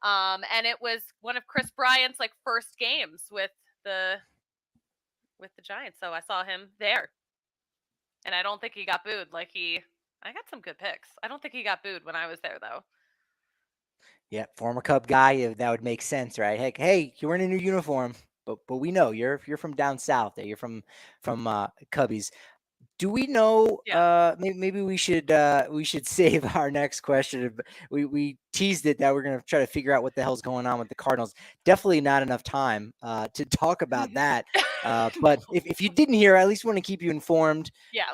[SPEAKER 2] And it was one of Kris Bryant's like first games the with the Giants. So I saw him there. And I don't think he got booed. I got some good picks. I don't think he got booed when I was there, though.
[SPEAKER 1] Yeah, former Cub guy. That would make sense, right? Hey, you're in a new uniform, but we know you're from down south. You're from Cubbies. Do we know?
[SPEAKER 2] Yeah.
[SPEAKER 1] Maybe we should save our next question. We teased it that we're gonna try to figure out what the hell's going on with the Cardinals. Definitely not enough time to talk about that. But if you didn't hear, I at least want to keep you informed.
[SPEAKER 2] Yeah.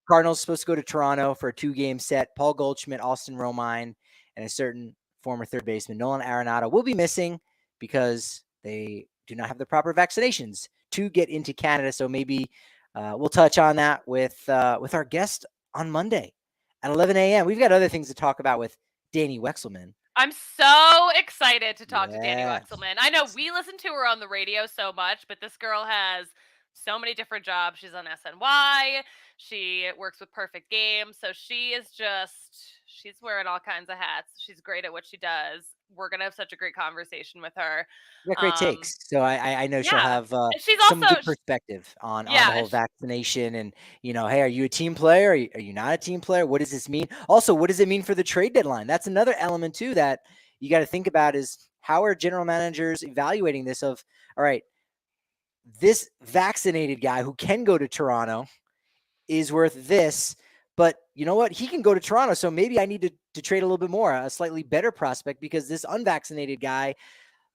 [SPEAKER 1] Cardinals supposed to go to Toronto for a 2-game set. Paul Goldschmidt, Austin Romine, and a certain former third baseman Nolan Arenado will be missing because they do not have the proper vaccinations to get into Canada. So maybe we'll touch on that with our guest on Monday at 11 a.m. We've got other things to talk about with Danny Wexelman.
[SPEAKER 2] I'm so excited to talk to Danny
[SPEAKER 1] Yeah.
[SPEAKER 2] Wexelman. I know we listen to her on the radio so much, but this girl has so many different jobs. She's on SNY. She works with Perfect Game. So she's wearing all kinds of hats. She's great at what she does. We're going to have such a great conversation with her.
[SPEAKER 1] Got great
[SPEAKER 2] Um,
[SPEAKER 1] takes. So I know she'll
[SPEAKER 2] yeah.
[SPEAKER 1] have
[SPEAKER 2] And she's
[SPEAKER 1] some
[SPEAKER 2] also,
[SPEAKER 1] good perspective on the
[SPEAKER 2] yeah.
[SPEAKER 1] whole vaccination and, hey, are you a team player? Are you not a team player? What does this mean? Also, what does it mean for the trade deadline? That's another element too that you got to think about is how are general managers evaluating this of, all right, this vaccinated guy who can go to Toronto is worth this, but you know what? He can go to Toronto. So maybe I need to trade a little bit more, a slightly better prospect because this unvaccinated guy,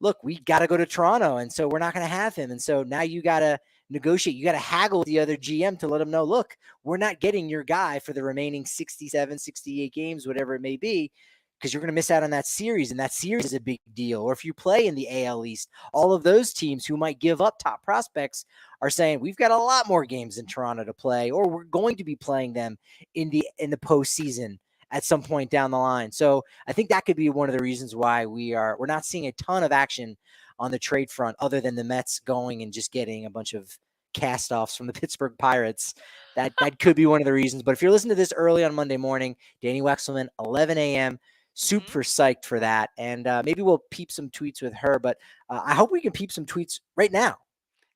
[SPEAKER 1] look, we got to go to Toronto. And so we're not going to have him. And so now you got to negotiate. You got to haggle with the other GM to let him know, look, we're not getting your guy for the remaining 67, 68 games, whatever it may be, because you're going to miss out on that series. And that series is a big deal. Or if you play in the AL East, all of those teams who might give up top prospects are saying, we've got a lot more games in Toronto to play, or we're going to be playing them in the postseason at some point down the line. So I think that could be one of the reasons why we're not seeing a ton of action on the trade front, other than the Mets going and just getting a bunch of cast-offs from the Pittsburgh Pirates. That could be one of the reasons. But if you're listening to this early on Monday morning, Danny Wexelman, 11 a.m., super psyched for that. And maybe we'll peep some tweets with her. But I hope we can peep some tweets right now.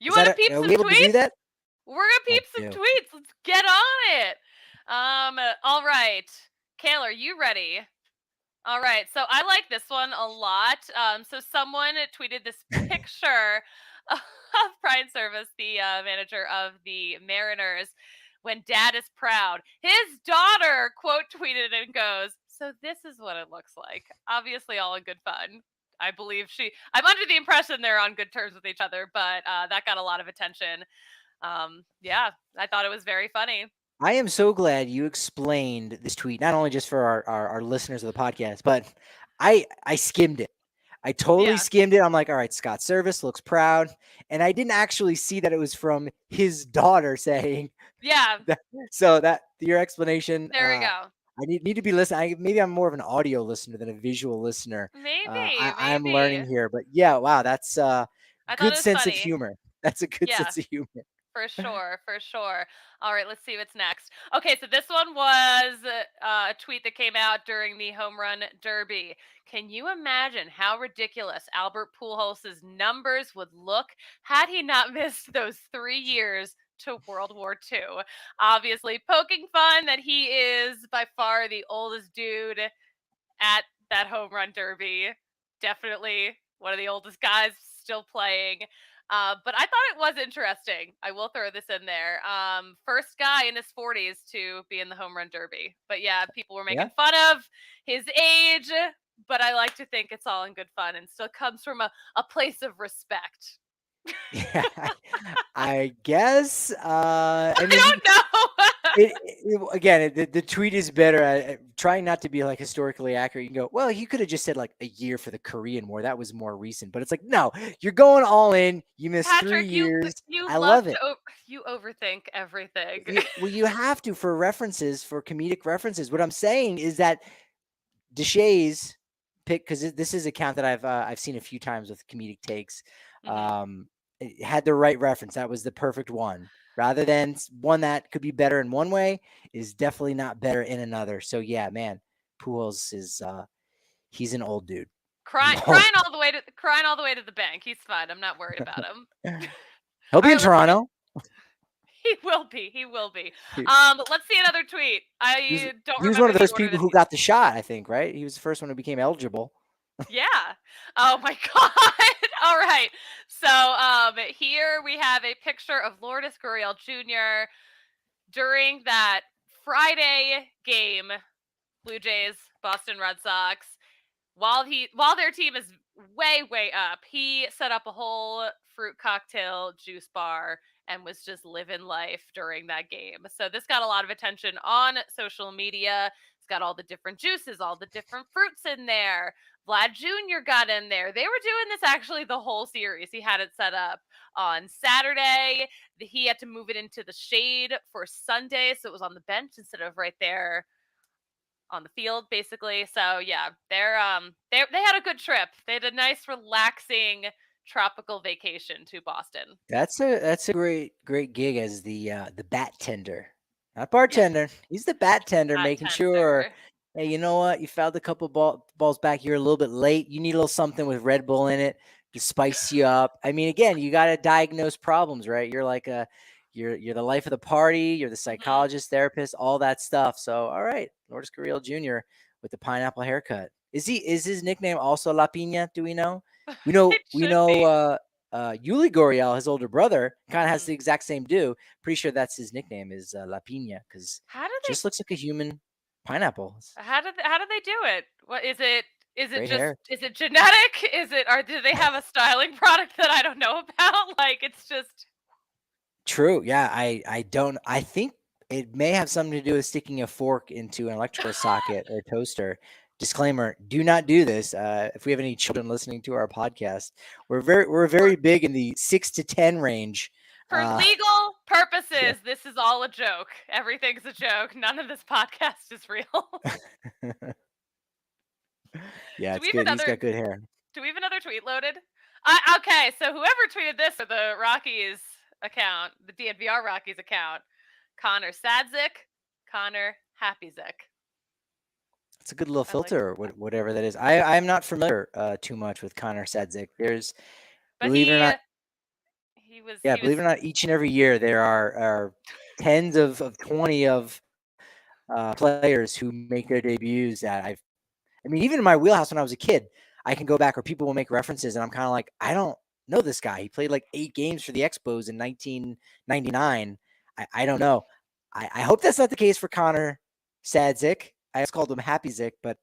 [SPEAKER 2] You want to peep
[SPEAKER 1] Are
[SPEAKER 2] some
[SPEAKER 1] we able to do
[SPEAKER 2] tweets?
[SPEAKER 1] that?
[SPEAKER 2] We're going to peep some tweets. Let's get on it. All right. Kale, are you ready? All right, so I like this one a lot. So someone tweeted this picture of Brian Service, the manager of the Mariners, when Dad is proud. His daughter quote tweeted and goes, "So this is what it looks like." Obviously, all in good fun. I believe I'm under the impression they're on good terms with each other, but that got a lot of attention. Yeah, I thought it was very funny.
[SPEAKER 1] I am so glad you explained this tweet, not only just for our listeners of the podcast, but I skimmed it. I totally skimmed it. I'm like, all right, Scott Service looks proud. And I didn't actually see that it was from his daughter saying,
[SPEAKER 2] yeah.
[SPEAKER 1] So that your explanation.
[SPEAKER 2] There we go.
[SPEAKER 1] I need to be listening. Maybe I'm more of an audio listener than a visual listener.
[SPEAKER 2] Maybe.
[SPEAKER 1] I'm learning here. But yeah, wow, that's good sense of humor. That's a good sense of humor.
[SPEAKER 2] For sure, for sure. All right, let's see what's next. Okay, so this one was a tweet that came out during the Home Run Derby. Can you imagine how ridiculous Albert Pujols' numbers would look had he not missed those 3 years to World War II? Obviously, poking fun that he is by far the oldest dude at that Home Run Derby. Definitely one of the oldest guys still playing. But I thought it was interesting. I will throw this in there. First guy in his 40s to be in the Home Run Derby. But yeah, people were making fun of his age, but I like to think it's all in good fun and still comes from a place of respect.
[SPEAKER 1] Yeah, I guess.
[SPEAKER 2] I don't know.
[SPEAKER 1] Again, the tweet is better. Trying not to be like historically accurate. You can go, well, he could have just said like a year for the Korean War. That was more recent. But it's like, no, you're going all in. You missed
[SPEAKER 2] Patrick,
[SPEAKER 1] 3 years.
[SPEAKER 2] you
[SPEAKER 1] I love it.
[SPEAKER 2] You overthink everything.
[SPEAKER 1] Well, you have to for references, for comedic references. What I'm saying is that Deshaies pick, because this is a account that I've seen a few times with comedic takes. It had the right reference. That was the perfect one. Rather than one that could be better in one way, is definitely not better in another. So yeah, man, Pujols is he's an old dude.
[SPEAKER 2] Crying all the way to the bank. He's fine. I'm not worried about him.
[SPEAKER 1] He'll be in Toronto.
[SPEAKER 2] He will be. Let's see another tweet.
[SPEAKER 1] He was one of those people who got the shot, I think, right? He was the first one who became eligible.
[SPEAKER 2] Yeah. Oh my God. All right. So here we have a picture of Lourdes Gurriel Jr. during that Friday game, Blue Jays, Boston Red Sox. While their team is way up, he set up a whole fruit cocktail juice bar and was just living life during that game. So this got a lot of attention on social media. It's got all the different juices, all the different fruits in there. Vlad Jr. got in there. They were doing this actually the whole series. He had it set up on Saturday. He had to move it into the shade for Sunday, so it was on the bench instead of right there on the field, basically. So yeah, they had a good trip. They had a nice, relaxing tropical vacation to Boston.
[SPEAKER 1] That's a great gig as the bat tender, not bartender. He's the bat tender,
[SPEAKER 2] That
[SPEAKER 1] making sure.
[SPEAKER 2] tender.
[SPEAKER 1] Hey, you know what? You fouled a couple balls back. You're a little bit late. You need a little something with Red Bull in it to spice you up. I mean, again, you got to diagnose problems, right? You're the life of the party. You're the
[SPEAKER 2] Mhm.
[SPEAKER 1] psychologist, therapist, all that stuff. So, all right, Lourdes Gurriel Jr. with the pineapple haircut. Is his nickname also La Pina? Do we know? We know
[SPEAKER 2] It
[SPEAKER 1] we
[SPEAKER 2] should
[SPEAKER 1] know.
[SPEAKER 2] be.
[SPEAKER 1] Yuli Gurriel, his older brother, kind of has
[SPEAKER 2] Mhm.
[SPEAKER 1] the exact same do. Pretty sure that's his nickname is La Pina because
[SPEAKER 2] How did they
[SPEAKER 1] just looks like a human pineapple. It's
[SPEAKER 2] how did they do it? What is it?
[SPEAKER 1] great hair.
[SPEAKER 2] Is it genetic? Do they have a styling product that I don't know about? Like it's just
[SPEAKER 1] True. Yeah, I don't. I think it may have something to do with sticking a fork into an electrical socket or toaster. Disclaimer: do not do this. If we have any children listening to our podcast, we're
[SPEAKER 2] for
[SPEAKER 1] very big in the 6 to 10 range.
[SPEAKER 2] for
[SPEAKER 1] Uh,
[SPEAKER 2] legal
[SPEAKER 1] yeah.
[SPEAKER 2] purposes, this is all a joke. Everything's a joke. None of this podcast is real.
[SPEAKER 1] Yeah,
[SPEAKER 2] do we
[SPEAKER 1] it's
[SPEAKER 2] have
[SPEAKER 1] good. He's
[SPEAKER 2] another
[SPEAKER 1] got good hair.
[SPEAKER 2] do we have another tweet loaded? Okay, so whoever tweeted this for the Rockies account, the DNVR Rockies account, Connor Sadzik, Connor Happyzik.
[SPEAKER 1] It's a good little
[SPEAKER 2] I liked
[SPEAKER 1] filter,
[SPEAKER 2] that.
[SPEAKER 1] whatever that is. I'm not familiar too much with Connor Sadzik. There's,
[SPEAKER 2] But
[SPEAKER 1] believe it or not,
[SPEAKER 2] he was
[SPEAKER 1] yeah,
[SPEAKER 2] he was
[SPEAKER 1] believe it or not, each and every year there are tens of 20 of players who make their debuts that I mean, even in my wheelhouse when I was a kid, I can go back or people will make references, and I'm kind of like, I don't know this guy. He played like 8 games for the Expos in 1999. I don't know. I hope that's not the case for Connor Sadzik. I just called him Happy Zik, but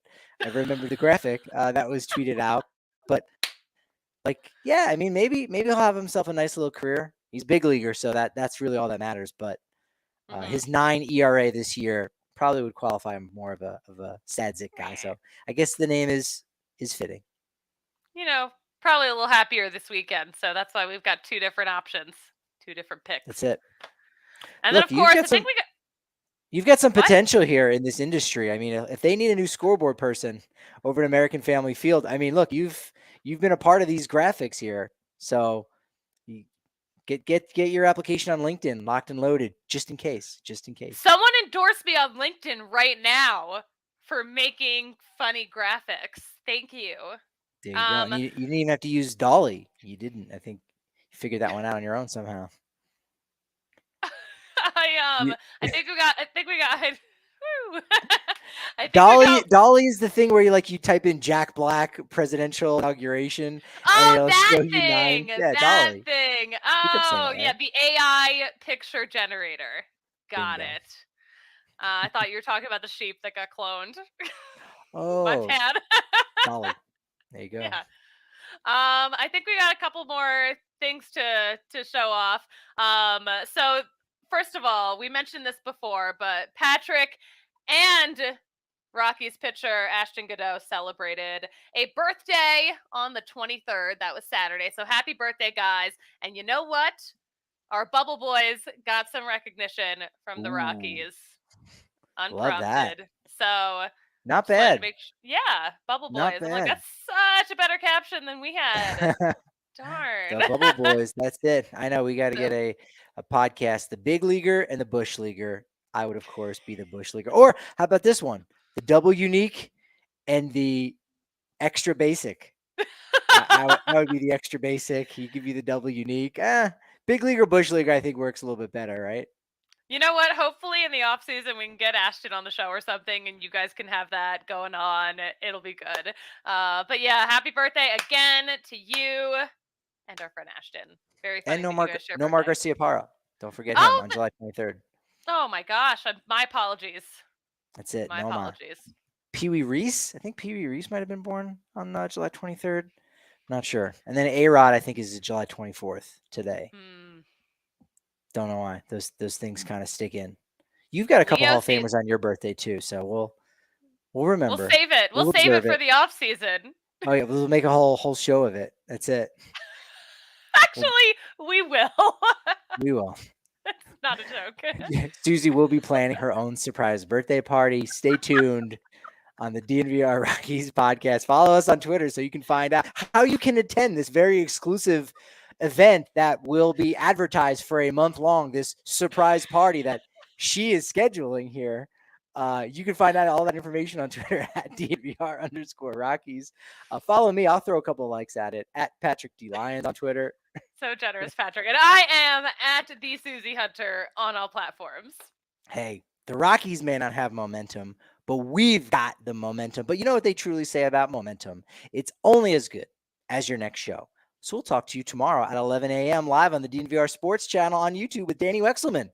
[SPEAKER 1] I remember the graphic that was tweeted out. But like, yeah, I mean, maybe he'll have himself a nice little career. He's big leaguer, so that's really all that matters. But
[SPEAKER 2] mhm.
[SPEAKER 1] his 9 ERA this year probably would qualify him more of a Sadzik guy. So I guess the name is fitting.
[SPEAKER 2] Probably a little happier this weekend. So that's why we've got two different options, two different picks.
[SPEAKER 1] That's it.
[SPEAKER 2] And then
[SPEAKER 1] Look,
[SPEAKER 2] of course, I think we got
[SPEAKER 1] you've got some
[SPEAKER 2] what?
[SPEAKER 1] potential here in this industry. I mean, if they need a new scoreboard person over at American Family Field, I mean, look, you've been a part of these graphics here, so you get your application on LinkedIn locked and loaded just in case.
[SPEAKER 2] Someone endorsed me on LinkedIn right now for making funny graphics. Thank you.
[SPEAKER 1] There you go.
[SPEAKER 2] Um,
[SPEAKER 1] And you didn't even have to use Dolly. You didn't. I think you figured that one out on your own somehow. You,
[SPEAKER 2] I think we got. Whew. I think we
[SPEAKER 1] Dolly
[SPEAKER 2] got.
[SPEAKER 1] Dolly is the thing where you type in Jack Black presidential inauguration and
[SPEAKER 2] Oh,
[SPEAKER 1] it'll
[SPEAKER 2] that
[SPEAKER 1] show you 9.
[SPEAKER 2] thing!
[SPEAKER 1] Yeah,
[SPEAKER 2] That
[SPEAKER 1] Dolly.
[SPEAKER 2] thing!
[SPEAKER 1] I think I'm saying
[SPEAKER 2] Oh,
[SPEAKER 1] that
[SPEAKER 2] yeah,
[SPEAKER 1] right.
[SPEAKER 2] the AI picture generator. Got
[SPEAKER 1] Bingo.
[SPEAKER 2] it. I thought you were talking about the sheep that got cloned. My
[SPEAKER 1] Oh,
[SPEAKER 2] bad.
[SPEAKER 1] Dolly. There you go.
[SPEAKER 2] Yeah. I think we got a couple more things to show off. So first of all, we mentioned this before, but Patrick and Rockies pitcher Ashton Godot celebrated a birthday on the 23rd. That was Saturday. So happy birthday, guys. And you know what? Our Bubble Boys got some recognition from the
[SPEAKER 1] Ooh,
[SPEAKER 2] Rockies
[SPEAKER 1] love that.
[SPEAKER 2] unprompted. So
[SPEAKER 1] Not
[SPEAKER 2] just wanted to
[SPEAKER 1] bad.
[SPEAKER 2] make yeah, Bubble
[SPEAKER 1] Not
[SPEAKER 2] Boys. I'm like,
[SPEAKER 1] bad.
[SPEAKER 2] that's such a better caption than we had. Darn.
[SPEAKER 1] The Bubble Boys. That's it. I know we got to get
[SPEAKER 2] So,
[SPEAKER 1] a podcast. The Big Leaguer and the Bush Leaguer. I would of course be the Bush Leaguer. Or how about this one? The Double Unique and the Extra Basic. I would be the Extra Basic. He give you the Double Unique. Big Leaguer, Bush Leaguer. I think works a little bit better, right?
[SPEAKER 2] you know what? Hopefully in the off season we can get Ashton on the show or something, and you guys can have that going on. It'll be good. But yeah, happy birthday again to you and our friend Ashton. Very
[SPEAKER 1] And
[SPEAKER 2] funny that you guys share
[SPEAKER 1] no Mark
[SPEAKER 2] birthdays.
[SPEAKER 1] Garcia Parra. Don't forget him
[SPEAKER 2] Oh,
[SPEAKER 1] on July 23rd.
[SPEAKER 2] oh my gosh! My apologies.
[SPEAKER 1] That's it.
[SPEAKER 2] My
[SPEAKER 1] No Mar.
[SPEAKER 2] apologies.
[SPEAKER 1] Pee Wee Reese. I think Pee Wee Reese might have been born on July 23rd. Not sure. And then A Rod, I think, is July 24th today.
[SPEAKER 2] Hmm.
[SPEAKER 1] Don't know why. Those things kind of stick in. You've got a couple
[SPEAKER 2] Leo
[SPEAKER 1] Hall of
[SPEAKER 2] season.
[SPEAKER 1] Famers on your birthday too, so we'll
[SPEAKER 2] We'll
[SPEAKER 1] remember.
[SPEAKER 2] save it. We'll save it
[SPEAKER 1] observe
[SPEAKER 2] for the off season.
[SPEAKER 1] Oh yeah, we'll make a whole show of it. That's it.
[SPEAKER 2] Actually, we will.
[SPEAKER 1] We will.
[SPEAKER 2] That's not a joke.
[SPEAKER 1] Suzie will be planning her own surprise birthday party. Stay tuned. on the DNVR Rockies podcast. Follow us on Twitter so you can find out how you can attend this very exclusive event that will be advertised for a month long, this surprise party that she is scheduling here. You can find out all that information on Twitter at DNVR_Rockies. Follow me. I'll throw a couple of likes at it at Patrick D. Lyons on Twitter.
[SPEAKER 2] So generous, Patrick. And I am at the Suzie Hunter on all platforms.
[SPEAKER 1] Hey, the Rockies may not have momentum, but we've got the momentum. But you know what they truly say about momentum? It's only as good as your next show. So we'll talk to you tomorrow at 11 a.m. live on the DNVR Sports channel on YouTube with Danny Wexelman.